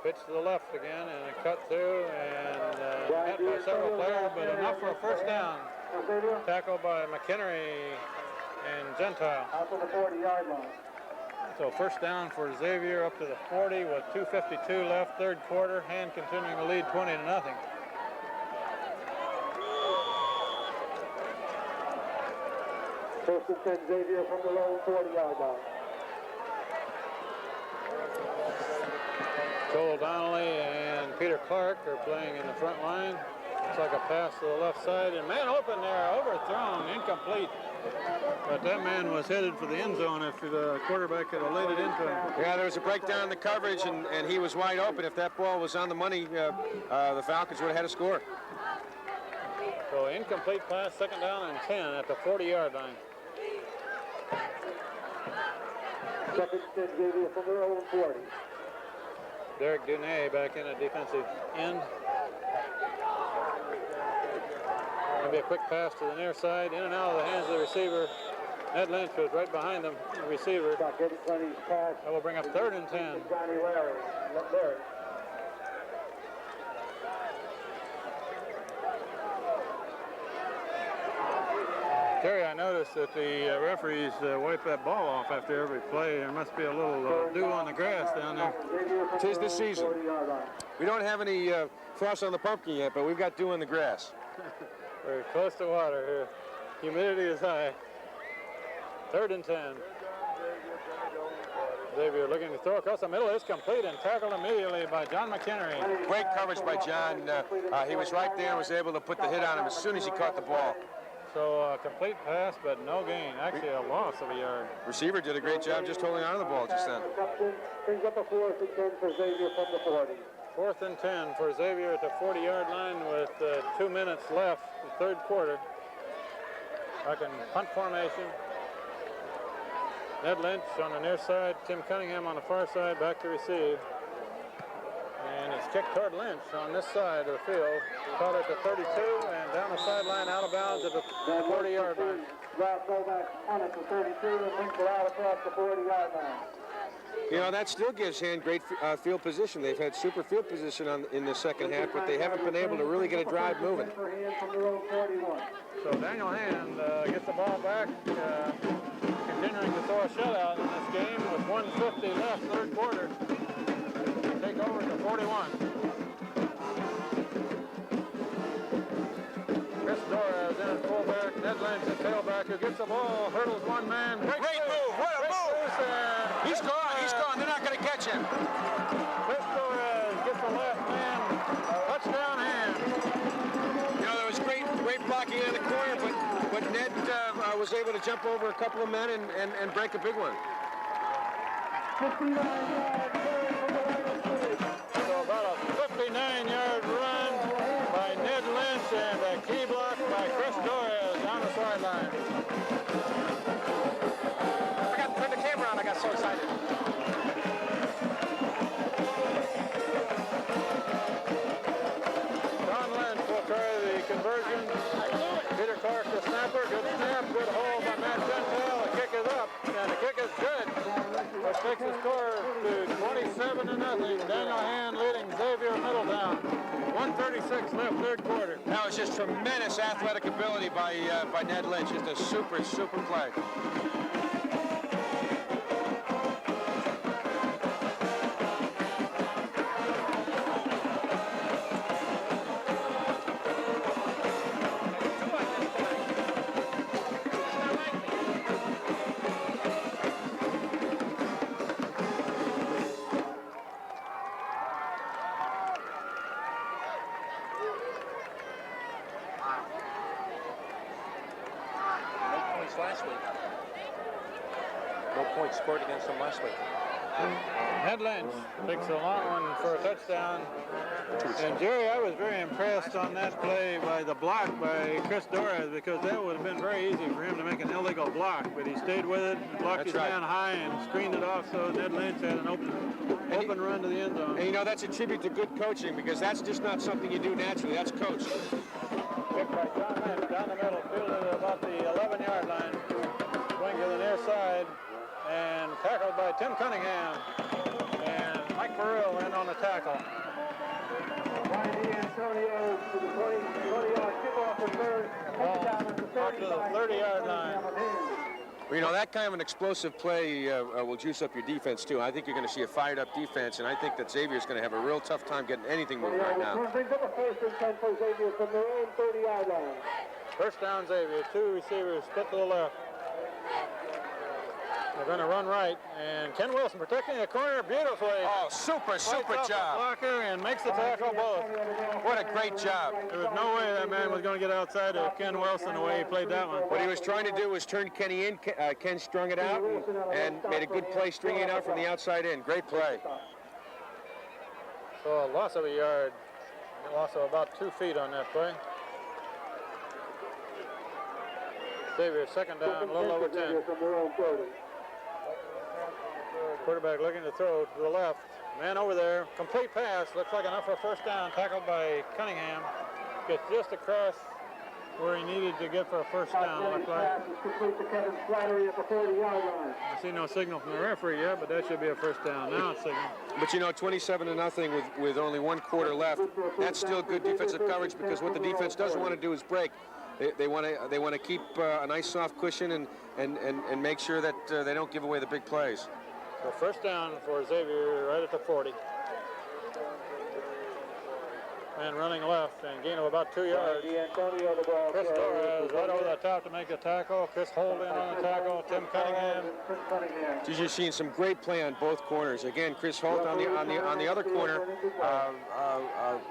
Pitch to the left again, and a cut through, and met by several players, but enough for a 1st down. Tackle by McHenry and Gentile. Out to the 40-yard line. So 1st down for Xavier up to the 40 with 2:52 left, 3rd quarter. Hand continuing to lead 20-0. 1st and 10, Xavier from the low 40-yard line. Joel Donnelly and Peter Clark are playing in the front line. Looks like a pass to the left side, and man open there, overthrown, incomplete. But that man was headed for the end zone if the quarterback had laid it into him. Yeah, there was a breakdown in the coverage, and he was wide open. If that ball was on the money, the Falcons would have had a score. So incomplete pass, 2nd down and 10 at the 40-yard line. Second and Xavier from their own 40. Derek Dunay back in at defensive end. Maybe a quick pass to the near side, in and out of the hands of the receiver. Ned Lynch was right behind him, the receiver. That will bring up 3rd and 10. Johnny Larry, Larry. Terry, I noticed that the referees wipe that ball off after every play. There must be a little dew on the grass down there. Tis the season. We don't have any frost on the pumpkin yet, but we've got dew on the grass. We're close to water here. Humidity is high. 3rd and 10. Xavier looking to throw across the middle. It's complete and tackled immediately by John McHenry. Great coverage by John. He was right there and was able to put the hit on him as soon as he caught the ball. So complete pass, but no gain. Actually, a loss of a yard. Receiver did a great job just holding on to the ball just then. Brings up a 4th and 10 for Xavier from the 40. 4th and 10 for Xavier at the 40-yard line with 2 minutes left, the 3rd quarter. Back in punt formation. Ned Lynch on the near side, Tim Cunningham on the far side, back to receive. And it's kicked toward Lynch on this side of the field. Caught at the 32 and down the sideline, out of bounds at the 40-yard line. Route fullback on at the 32 and brings it out across the 40-yard line. You know, that still gives Hand great field position. They've had super field position in the second half, but they haven't been able to really get a drive moving. So Daniel Hand gets the ball back, continuing to throw a shutout in this game with 1:50 left, 3rd quarter. Take over at the 41. Chris Torres in at fullback. Ned Lynch at tailback who gets the ball, hurdles one man. Great move, what a move! He's gone, they're not going to catch him. Chris Torres gets the left man, touchdown Hand. You know, there was great blocking in the corner, but Ned was able to jump over a couple of men and break a big one. 59 yards. So about a 59-yard run by Ned Lynch and a key block by Chris Torres down the sideline. I forgot to turn the camera on. I got so excited. Don Lynch will try the conversion. Peter Clark, the snapper. Good snap, good hold by Matt Gentile. The kick is up, and the kick is good. Which takes the score to 27-0. Daniel Hand leading Xavier Middletown. 1:36 left, 3rd quarter. That was just tremendous athletic ability by Ned Lynch. Just a super play. Last week. No points scored against them last week. Ned Lynch takes a long one for a touchdown. And Jerry, I was very impressed on that play by the block by Chris Torres, because that would have been very easy for him to make an illegal block, but he stayed with it, blocked his man high and screened it off, so Ned Lynch had an open run to the end zone. And you know, that's a tribute to good coaching, because that's just not something you do naturally. That's coached. Kick by John Lynch down the middle, fielded at about the 11-yard line. Swing to the near side, and tackled by Tim Cunningham. And Mike Burrell in on the tackle. Antonio to the 20-yard kickoff return. Out to the 30-yard line. Well, you know, that kind of an explosive play will juice up your defense, too. I think you're going to see a fired-up defense, and I think that Xavier's going to have a real tough time getting anything moving right now. Brings up a 1st and 10 for Xavier from their own 30-yard line. First down, Xavier. 2 receivers split to the left. They're going to run right, and Ken Wilson protecting the corner beautifully. Oh, super job. Blocker and makes the tackle both. What a great job. There was no way that man was going to get outside of Ken Wilson the way he played that one. What he was trying to do was turn Kenny in. Ken strung it out and made a good play stringing it out from the outside in. Great play. So a loss of a yard, a loss of about 2 feet on that play. Xavier, second down, a little over 10. Quarterback looking to throw to the left. Man over there, complete pass, looks like enough for a first down, tackled by Cunningham. Gets just across where he needed to get for a first down, looked like. I see no signal from the referee yet, but that should be a first down. Now it's signal. But you know, 27-0 with only 1 quarter left. That's still good defensive coverage, because what the defense doesn't want to do is break. They want to keep a nice soft cushion and make sure that they don't give away the big plays. So first down for Xavier right at the 40. And running left and gain of about 2 yards. Chris Torres right over the top to make the tackle. Chris Holt in on the tackle. Tim Cunningham. You're just seeing some great play on both corners. Again, Chris Holt on the other corner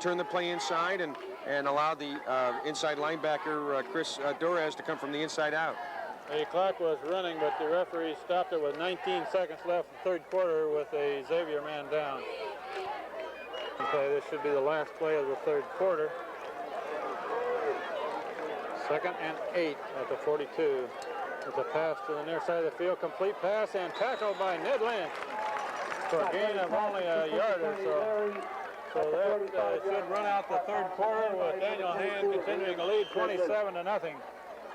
turned the play inside and allowed the inside linebacker Chris Torres to come from the inside out. The clock was running, but the referee stopped it with 19 seconds left in the third quarter with a Xavier man down. Okay, this should be the last play of the third quarter. 2nd and 8 at the 42. It's a pass to the near side of the field, complete pass, and tackled by Ned Lynch for a gain of only a yard or so. So that should run out the third quarter with Daniel Hand continuing to lead 27-0.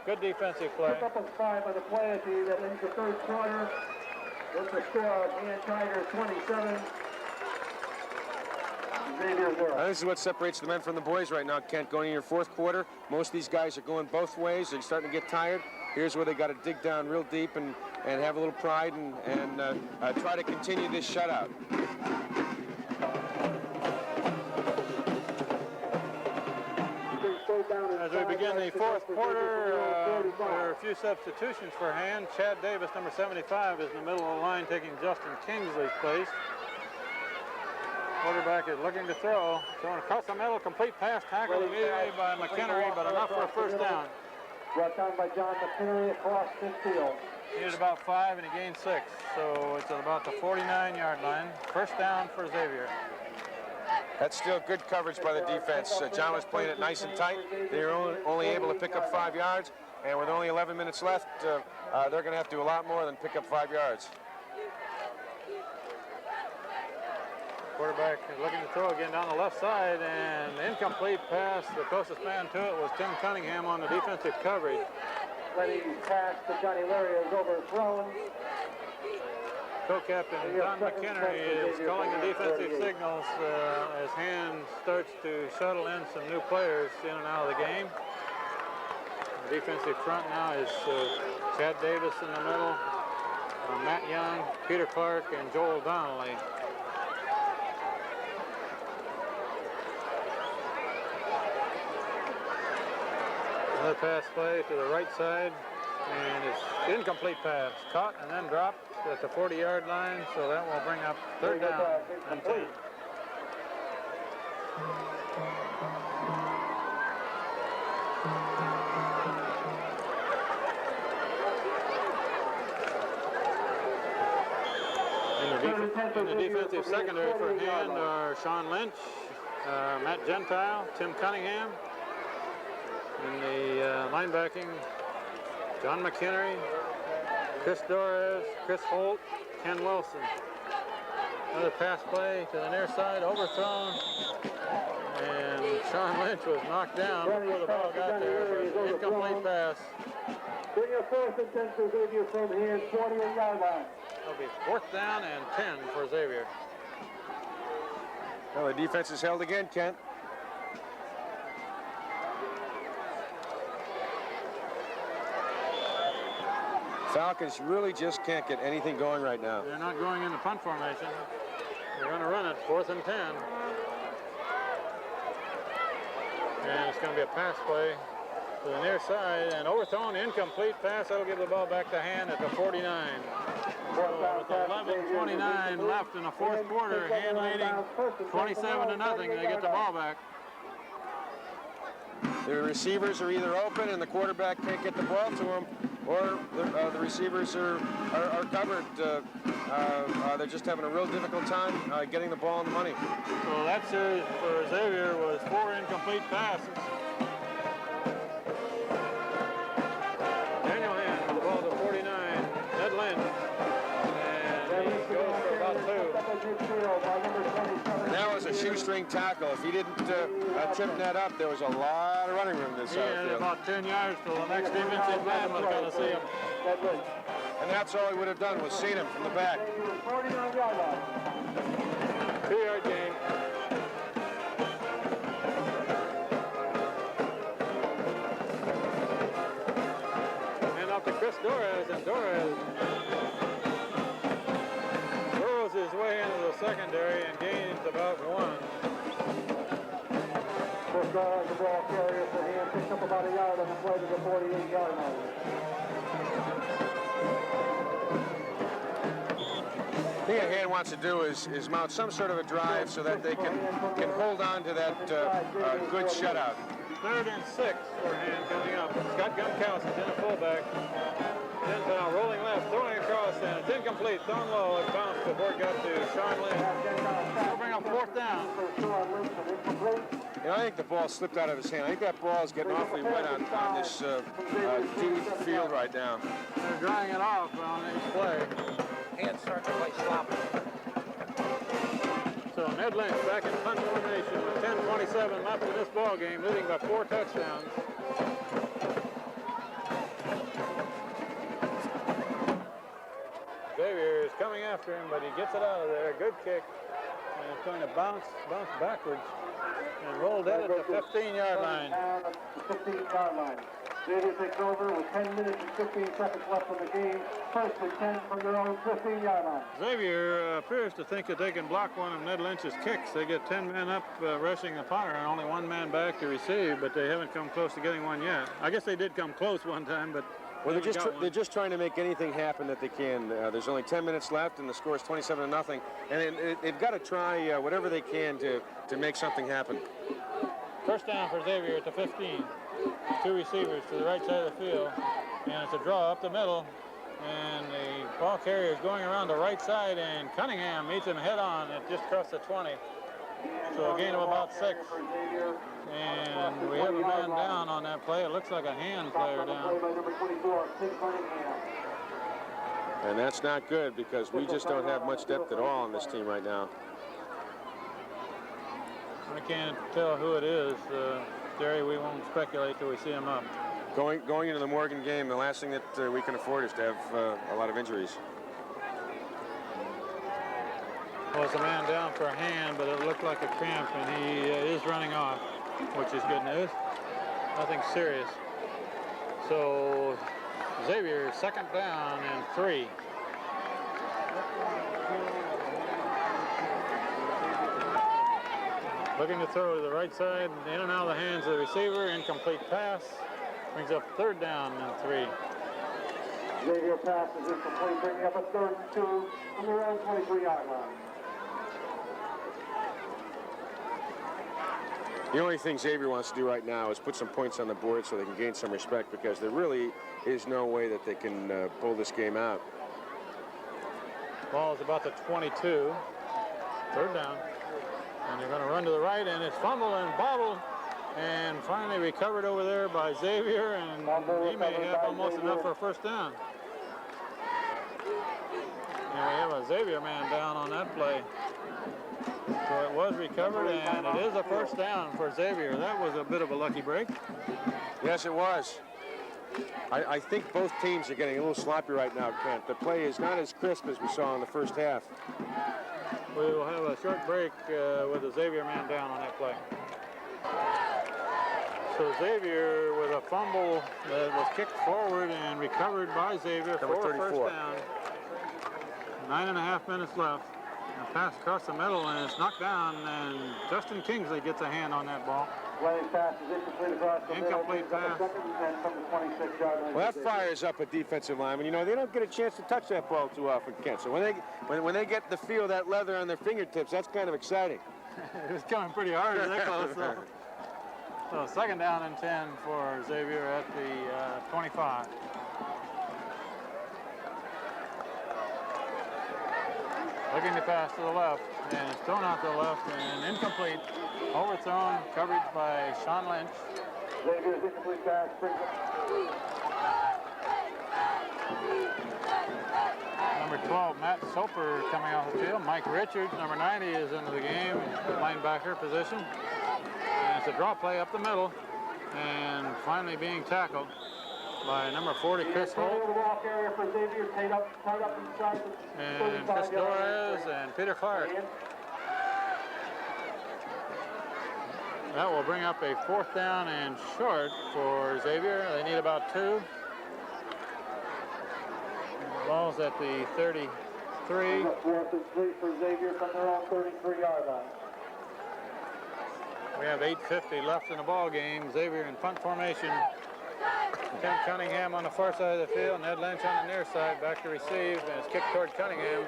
Good defensive play. Up a 5 on the play at the end of the third quarter. With the score of Ian Tiger 27. This is what separates the men from the boys right now, Kent. Going in your fourth quarter, most of these guys are going both ways. They're starting to get tired. Here's where they got to dig down real deep and have a little pride and try to continue this shutout. As we begin the fourth quarter, there are a few substitutions for Hand. Chad Davis, number 75, is in the middle of the line taking Justin Kingsley's place. Quarterback is looking to throw. Throwing across the middle, complete pass, tackled immediately by McHenry, but enough for a first down. Brought down by John McHenry across midfield. He had about 5 and he gained 6, so it's at about the 49-yard line. First down for Xavier. That's still good coverage by the defense. John was playing it nice and tight. They were only able to pick up 5 yards, and with only 11 minutes left, they're going to have to do a lot more than pick up 5 yards. Quarterback is looking to throw again down the left side, and incomplete pass. The closest man to it was Tim Cunningham on the defensive coverage. Letting pass to Johnny Larry is overthrown. Co-captain John McHenry is calling the defensive signals as Hand starts to shuttle in some new players in and out of the game. The defensive front now is Chad Davis in the middle, Matt Young, Peter Clark, and Joel Donnelly. Another pass play to the right side, and it's incomplete pass. Caught and then dropped at the 40-yard line, so that will bring up third down and 10. In the defensive secondary for Hand are Sean Lynch, Matt Gentile, Tim Cunningham. In the linebacking, John McHenry, Chris Torres, Chris Holt, Ken Wilson. Another pass play to the near side, overthrown, and Sean Lynch was knocked down before the ball got there. Incomplete pass. Bring a 4th and 10 for Xavier from Hand's 48-yard line. It'll be 4th down and 10 for Xavier. Well, the defense is held again, Kent. Falcons really just can't get anything going right now. They're not going into punt formation. They're going to run it, 4th and 10. And it's going to be a pass play to the near side and overthrown, incomplete pass. That'll give the ball back to Hand at the 49. So with 11:29 left in the fourth quarter, Hand leading 27-0. They get the ball back. The receivers are either open and the quarterback can't get the ball to them, or the receivers are covered. They're just having a real difficult time getting the ball on the money. So that series for Xavier was 4 incomplete passes. Daniel Hand with the ball to 49. Ned Lynch. And he goes for about 2. And that was a shoestring tackle. If he didn't trip that up, there was a lot of running room this He had outfield. about 10 yards till the next defensive man was going to see him. And that's all he would have done was seen him from the back. 2-yard gain. And up to Chris Torres, and Torres throws his way into the secondary and gains about 1. First down, the ball carrier for Hand picks up about a yard on the play to the 48-yard line. The thing Hand wants to do is mount some sort of a drive so that they can hold on to that good shutout. 3rd and 6 for Hand coming up. Scott Gunkowski's in a fullback. Dentown rolling left, throwing across, and it's incomplete. Thrown low, it bounced before it got to Sean Lynch. We'll bring up 4th down. You know, I think the ball slipped out of his hand. I think that ball is getting awfully wet on this deep field right now. They're drying it off on each play. Hand starting to play sloppy. So Ned Lynch back in punt formation with 10:27 left in this ball game, leading by 4 touchdowns. Xavier is coming after him, but he gets it out of there. Good kick. And it's going to bounce backwards and roll dead at the 15-yard line. 15-yard line. Xavier takes over with 10 minutes and 15 seconds left in the game. 1st and 10 from their own 15-yard line. Xavier appears to think that they can block one of Ned Lynch's kicks. They get 10 men up rushing the punter and only 1 man back to receive, but they haven't come close to getting one yet. I guess they did come close one time, but well, they're just trying to make anything happen that they can. There's only 10 minutes left, and the score is 27-0. And they've got to try whatever they can to make something happen. 1st down for Xavier at the 15. 2 receivers to the right side of the field, and it's a draw up the middle. And the ball carrier is going around the right side, and Cunningham meets him head on. It just crossed the 20. So a gain of about 6. And we have a man down on that play. It looks like a Hand player down. And that's not good because we just don't have much depth at all on this team right now. I can't tell who it is. Jerry, we won't speculate till we see him up. Going into the Morgan game, the last thing that we can afford is to have a lot of injuries. Well, it's a man down for a Hand, but it looked like a cramp, and he is running off, which is good news. Nothing serious. So Xavier, 2nd down and 3. Looking to throw to the right side, in and out of the hands of the receiver, incomplete pass. Brings up 3rd down and 3. Xavier pass is incomplete, bringing up a 3rd and 2 from their own 23-yard line. The only thing Xavier wants to do right now is put some points on the board so they can gain some respect, because there really is no way that they can pull this game out. Ball is about the 22. 3rd down. And they're going to run to the right, and it's fumbled and bobbled, and finally recovered over there by Xavier, and he may have almost enough for a 1st down. And we have a Xavier man down on that play. So it was recovered, and it is a 1st down for Xavier. That was a bit of a lucky break. Yes, it was. I think both teams are getting a little sloppy right now, Kent. The play is not as crisp as we saw in the 1st half. We will have a short break with the Xavier man down on that play. So Xavier with a fumble that was kicked forward and recovered by Xavier for a 1st down. 9.5 minutes left. A pass across the middle, and it's knocked down, and Justin Kingsley gets a hand on that ball. Laying pass is incomplete across the middle. Incomplete pass. Second and from the 26-yard line. Well, that fires up a defensive lineman. You know, they don't get a chance to touch that ball too often, Kent. So when they get the feel of that leather on their fingertips, that's kind of exciting. It was coming pretty hard that close, though. So second down and 10 for Xavier at the 25. Looking to pass to the left, and it's thrown out to the left and incomplete. Overthrown, coverage by Sean Lynch. Xavier's incomplete pass brings Number 12, Matt Soper coming off the field. Mike Richards, number 90, is into the game, linebacker position. And it's a draw play up the middle, and finally being tackled by number 40, Chris Holt. And Chris Torres and Peter Clark. That will bring up a 4th down and short for Xavier. They need about 2. The ball's at the 33. 4th and 3 for Xavier from their own 33-yard line. We have 8:50 left in the ball game. Xavier in punt formation. Tim Cunningham on the far side of the field. Ned Lynch on the near side. Back to receive, and it's kicked toward Cunningham.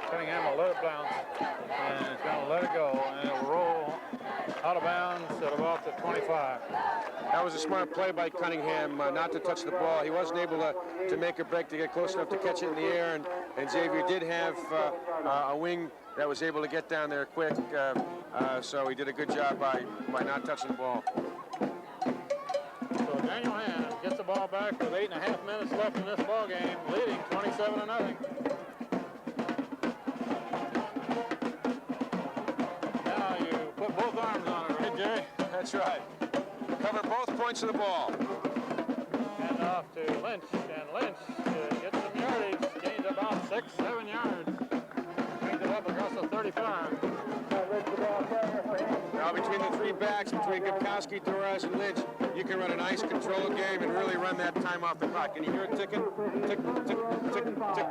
Cunningham will let it bounce, and it's going to let it go, and it will roll out of bounds at about the 25. That was a smart play by Cunningham, not to touch the ball. He wasn't able to make a break to get close enough to catch it in the air, and Xavier did have a wing that was able to get down there quick, so he did a good job by not touching the ball. So Daniel Hand gets the ball back with 8.5 minutes left in this ball game, leading 27-0. Now you put both arms on it, right, Jerry? That's right. Cover both points of the ball. And off to Lynch, and Lynch gets some yardage, gains about 6-7 yards. Brings it up across the 35. Now between the 3 backs, between Gubkowski, Torres, and Lynch, you can run a nice control game and really run that time off the clock. Can you hear it ticking? Tick, tick, tick, tick.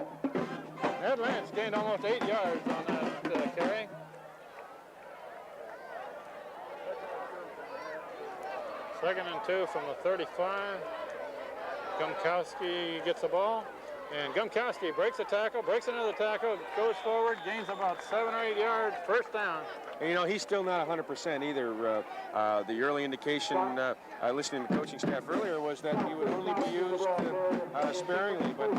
Ned Lynch gained almost 8 yards on that carry. Second and 2 from the 35. Gumkowski gets the ball, and Gumkowski breaks a tackle, breaks another tackle, goes forward, gains about 7 or 8 yards, first down. And, you know, he's still not 100% either. The early indication, listening to the coaching staff earlier, was that he would only be used sparingly, but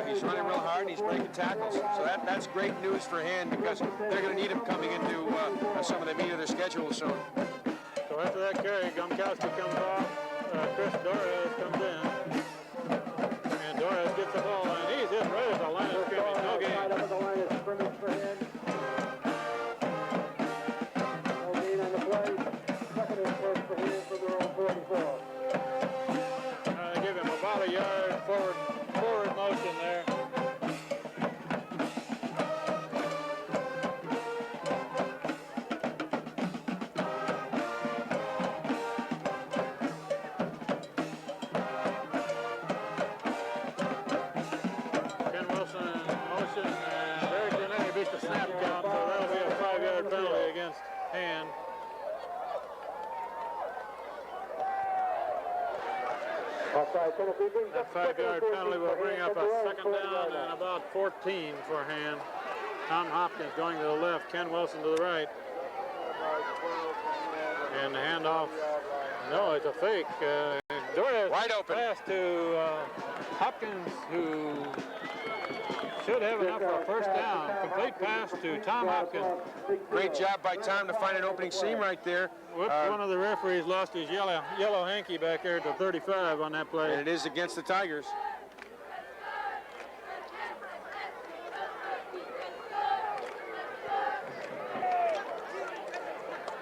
he's running real hard and he's breaking tackles. So that's great news for Hand, because they're going to need him coming into some of the meat of their schedule soon. So after that carry, Gumkowski comes off, Chris Torres comes in, and Torres gets the ball, and he's in right at the line of scrimmage, no gain. Right up at the line of scrimmage for him. No gain on the play. Second and 10 for him from their own 44. They give him about a yard forward motion there. Hand. That 5-yard penalty will bring up a second down and about 14 for Hand. Tom Hopkins going to the left, Ken Wilson to the right. And the handoff, no, it's a fake. Doris wide open pass to Hopkins, who should have enough for a first down. Complete pass to Tom Hopkins. Great job by Tom to find an opening seam right there. Whoops, one of the referees lost his yellow hanky back there to 35 on that play. And it is against the Tigers.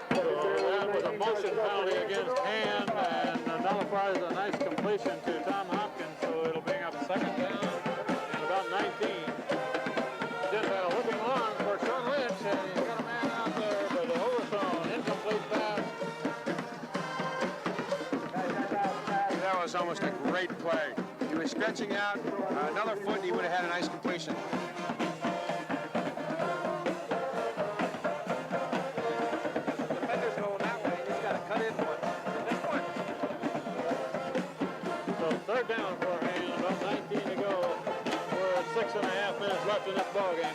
So that was a motion penalty against Hand, and nullifies a nice completion to Tom Hopkins, so it'll bring up second down and about 19. Just had a whipping long for Sean Lynch, and he's got a man out there, but the overthrown, incomplete pass. That was almost a great play. He was stretching out another foot, and he would have had a nice completion. Defender's going that way. He's got to cut third down for Hand. About 19 to go. We're at 6.5 minutes left in this ball game.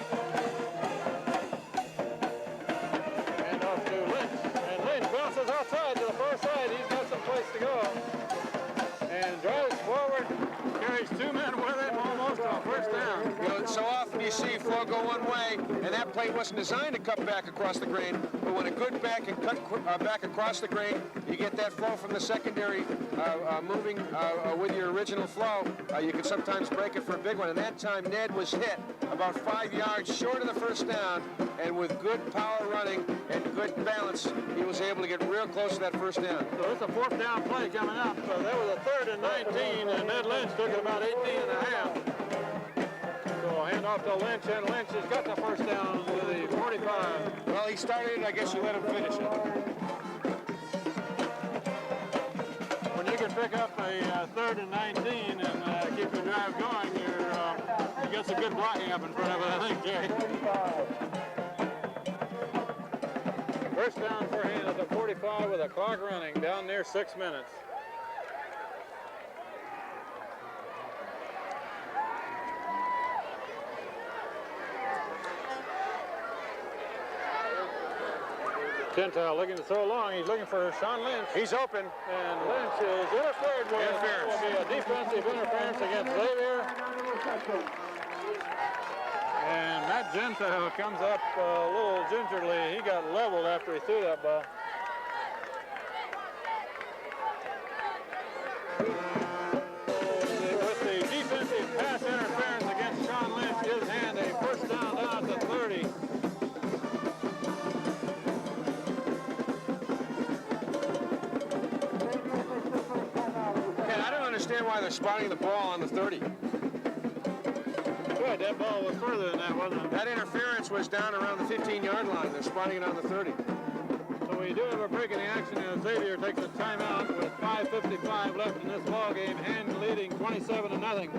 And off to Lynch. And Lynch bounces outside to the far side. He's got some place to go. And drives forward. Carries two men with him almost on first down. You know, so often you see Flo go one way, and that play wasn't designed to cut back across the grain, but when a good back can cut back across the grain, you get that flow from the secondary moving with your original flow. You can sometimes break it for a big one, and that time Ned was hit about 5 yards short of the first down, and with good power running and good balance, he was able to get real close to that first down. So it's a fourth down play coming up. That was a 3rd and 19, and Ned Lynch took it about 18.5. So hand off to Lynch, and Lynch has got the first down with the 45. Well, he started it. I guess you let him finish it. When you can pick up a 3rd and 19 and keep the drive going, you got some good blocking up in front of it, I think, Jay. First down for Hand at the 45 with a clock running down near 6 minutes. Gentile looking to throw long. He's looking for Sean Lynch. He's open. And Lynch is interfered with. It will be a defensive interference against Xavier. And Matt Gentile comes up a little gingerly. He got leveled after he threw that ball. With the defensive pass interference against Sean Lynch, gives Hand a first down at the 30. Understand why they're spotting the ball on the 30. Good, that ball was further than that, wasn't it? That interference was down around the 15-yard line. They're spotting it on the 30. So we do have a break in the action as Xavier takes a timeout with 5:55 left in this ball game. Hand leading 27-0.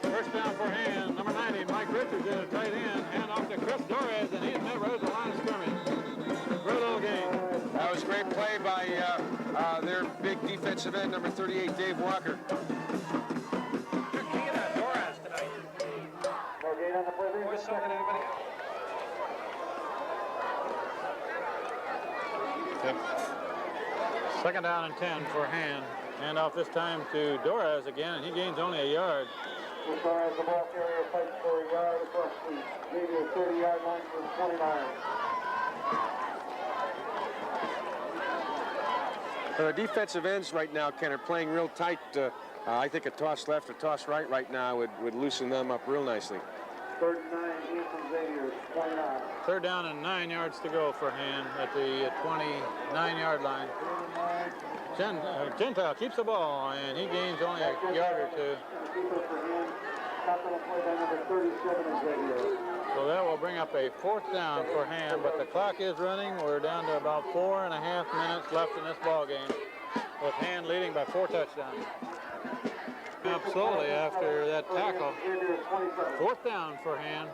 First down for Hand. Number 90, Mike Richards in a tight end. Hand off to Chris Torres, and he's never at the line of scrimmage. Great little game. That was a great play by their big defensive end, number 38, Dave Walker. You're keying on Torres tonight. More so than anybody else. Second down and 10 for Hand. Hand off this time to Torres again, and he gains only a yard. Torres, the ball carrier, fights for a yard across the Xavier 30-yard line from 29. The defensive ends right now, Ken, are playing real tight. I think a toss left or toss right now would loosen them up real nicely. 3rd and 9, in from Xavier, 29. Third down and 9 yards to go for Hand at the 29-yard line. Gentile keeps the ball, and he gains only a yard or two. So that will bring up a fourth down for Hand, but the clock is running. We're down to about 4.5 minutes left in this ball game, with Hand leading by 4 touchdowns. Up slowly after that tackle. Fourth down for Hand.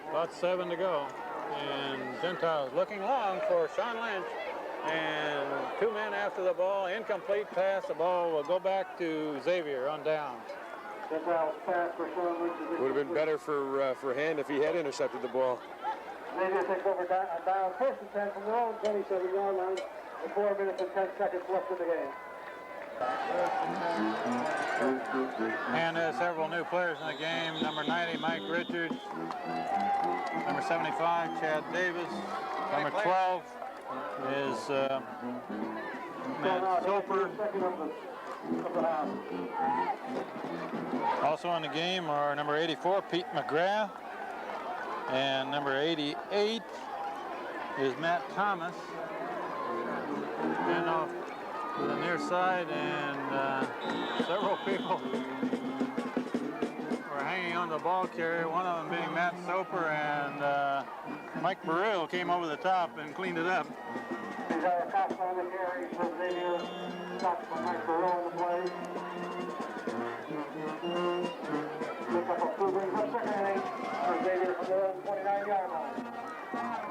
About 7 to go. And Gentile's looking long for Sean Lynch. And 2 men after the ball. Incomplete pass. The ball will go back to Xavier on down. Would have been better for Hand if he had intercepted the ball. Xavier takes over down. 1st and 10 from their own 27-yard line. With 4 minutes and 10 seconds left in the game. And there's several new players in the game. Number 90, Mike Richards. Number 75, Chad Davis. Number 12 is Matt Soper. Also in the game are number 84, Pete McGrath. And number 88 is Matt Thomas. And off to the near side, and several people were hanging on the ball carrier, one of them being Matt Soper, and Mike Burrell came over the top and cleaned it up. These are a cops on the carry for Xavier. Stops for Mike Burrell in the play. Pick up a 2 brings up 2nd and 8 for Xavier from their own 29-yard line.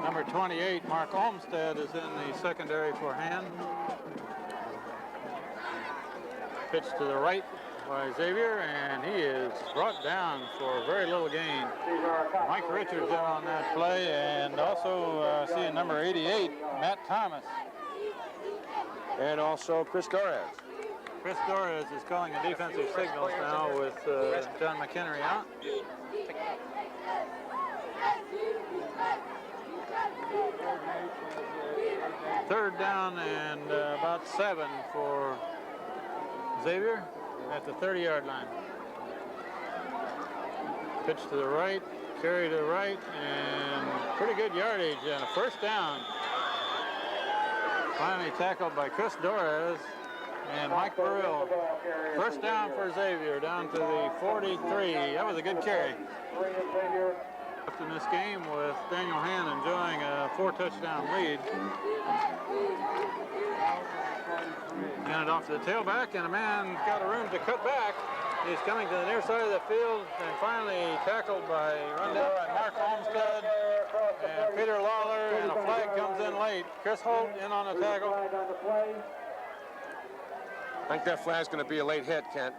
Number 28, Mark Olmsted, is in the secondary for Han. Pitch to the right by Xavier, and he is brought down for very little gain. Mike Richards in on that play, and also seeing number 88, Matt Thomas. And also Chris Torres. Chris Torres is calling the defensive signals now with John McHenry out. Third down and about 7 for Xavier at the 30-yard line. Pitch to the right, carry to the right, and pretty good yardage and a first down. Finally tackled by Chris Torres and Mike Burrell. First down for Xavier, down to the 43. That was a good carry. In this game with Daniel Han enjoying a 4-touchdown lead. Handed off to the tailback, and a man got a room to cut back. He's coming to the near side of the field and finally tackled by Rundell and Mark Olmsted and Peter Lawler, and a flag comes in late. Chris Holt in on the tackle. I think that flag's going to be a late hit, Kent.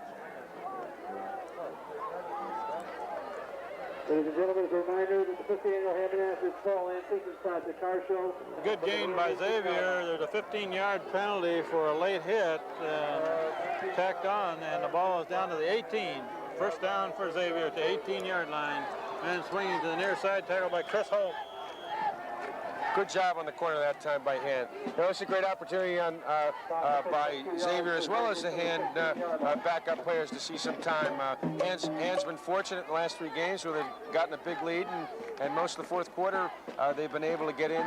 Ladies and gentlemen, as a reminder that the 50th annual Ham-and-Ashes Fall Antiques inside the car show. Good gain by Xavier. There's a 15-yard penalty for a late hit tacked on, and the ball is down to the 18. First down for Xavier at the 18-yard line. And swinging to the near side, tackled by Chris Holt. Good job on the corner that time by Han. Now, it's a great opportunity on by Xavier as well as the Han backup players to see some time. Han's been fortunate in the last 3 games where they've gotten a big lead, and most of the fourth quarter they've been able to get in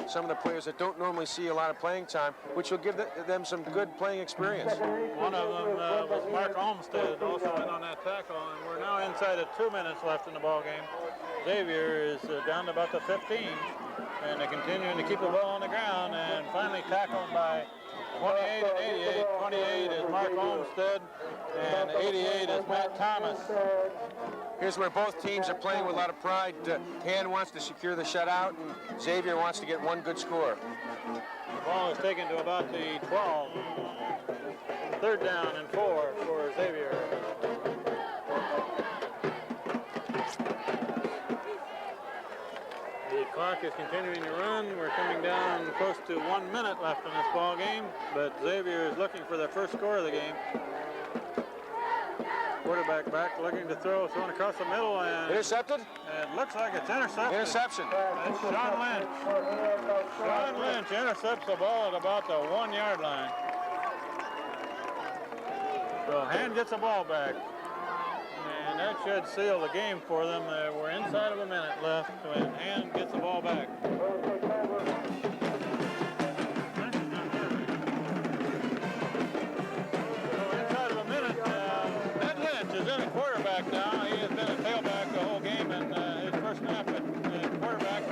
some of the players that don't normally see a lot of playing time, which will give them some good playing experience. One of them was Mark Olmsted, also in on that tackle, and we're now inside of 2 minutes left in the ball game. Xavier is down to about the 15. And they're continuing to keep the ball on the ground, and finally tackled by 28 and 88. 28 is Mark Olmsted, and 88 is Matt Thomas. Here's where both teams are playing with a lot of pride. Han wants to secure the shutout, and Xavier wants to get one good score. The ball is taken to about the 12. Third down and 4 for Xavier. The clock is continuing to run. We're coming down close to 1 minute left in this ball game, but Xavier is looking for their first score of the game. Quarterback back, looking to throw, throwing across the middle, and intercepted? It looks like it's intercepted. Interception. That's Sean Lynch. Sean Lynch intercepts the ball at about the 1 yard line. So Han gets the ball back. And that should seal the game for them. We're inside of a minute left when Han gets the ball back. Inside of a minute, Ed Lynch is in at quarterback now. He has been a tailback the whole game, and his first snap at quarterback.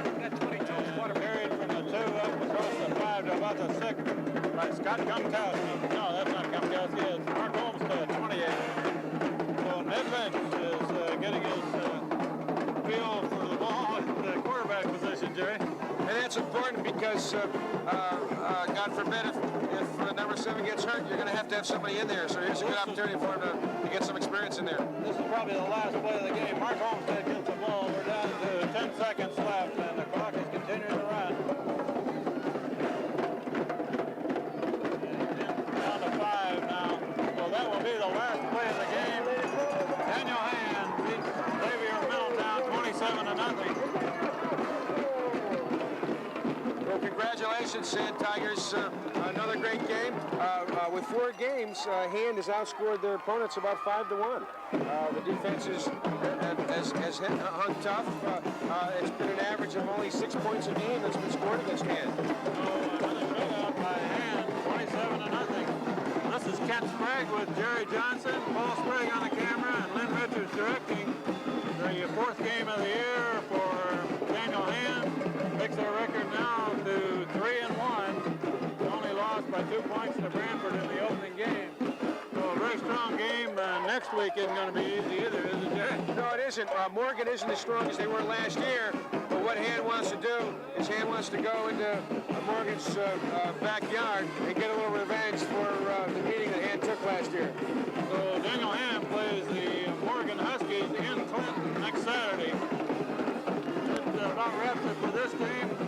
Carried from the 2 up across the 5 to about the 6 by Scott Gumkowski. No, that's not Gumkowski. It's Mark Olmsted, 28. Ed Lynch is getting his feel for the ball at the quarterback position, Jerry. And that's important because, God forbid, if number 7 gets hurt, you're going to have somebody in there. So here's a good opportunity for him to get some experience in there. This is probably the last play of the game. Mark Olmsted gets the ball. We're down to 10 seconds left, and the clock is continuing to run. And down to 5 now. So that will be the last play of the game. Daniel Han beats Xavier Middletown 27-0. Well, congratulations, Sand Tigers. Another great game. With 4 games, Han has outscored their opponents about 5-1. The defense has hung tough. It's been an average of only 6 points a game that's been scored against Han. Another shutout by Han, 27-0. This is Kent Sprague with Jerry Johnson, Paul Sprague on the camera, and Lynn Richards directing. The 4th game of the year for Daniel Han. Takes their record now to 3-1. Only lost by 2 points to Brantford in the opening game. So a very strong game. Next week isn't going to be easy either, is it, Jerry? No, it isn't. Morgan isn't as strong as they were last year, but what Han wants to do is Han wants to go into Morgan's backyard and get a little revenge for the beating that Han took last year. So Daniel Han plays the Morgan Huskies in Clinton next Saturday. That about wraps it for this game.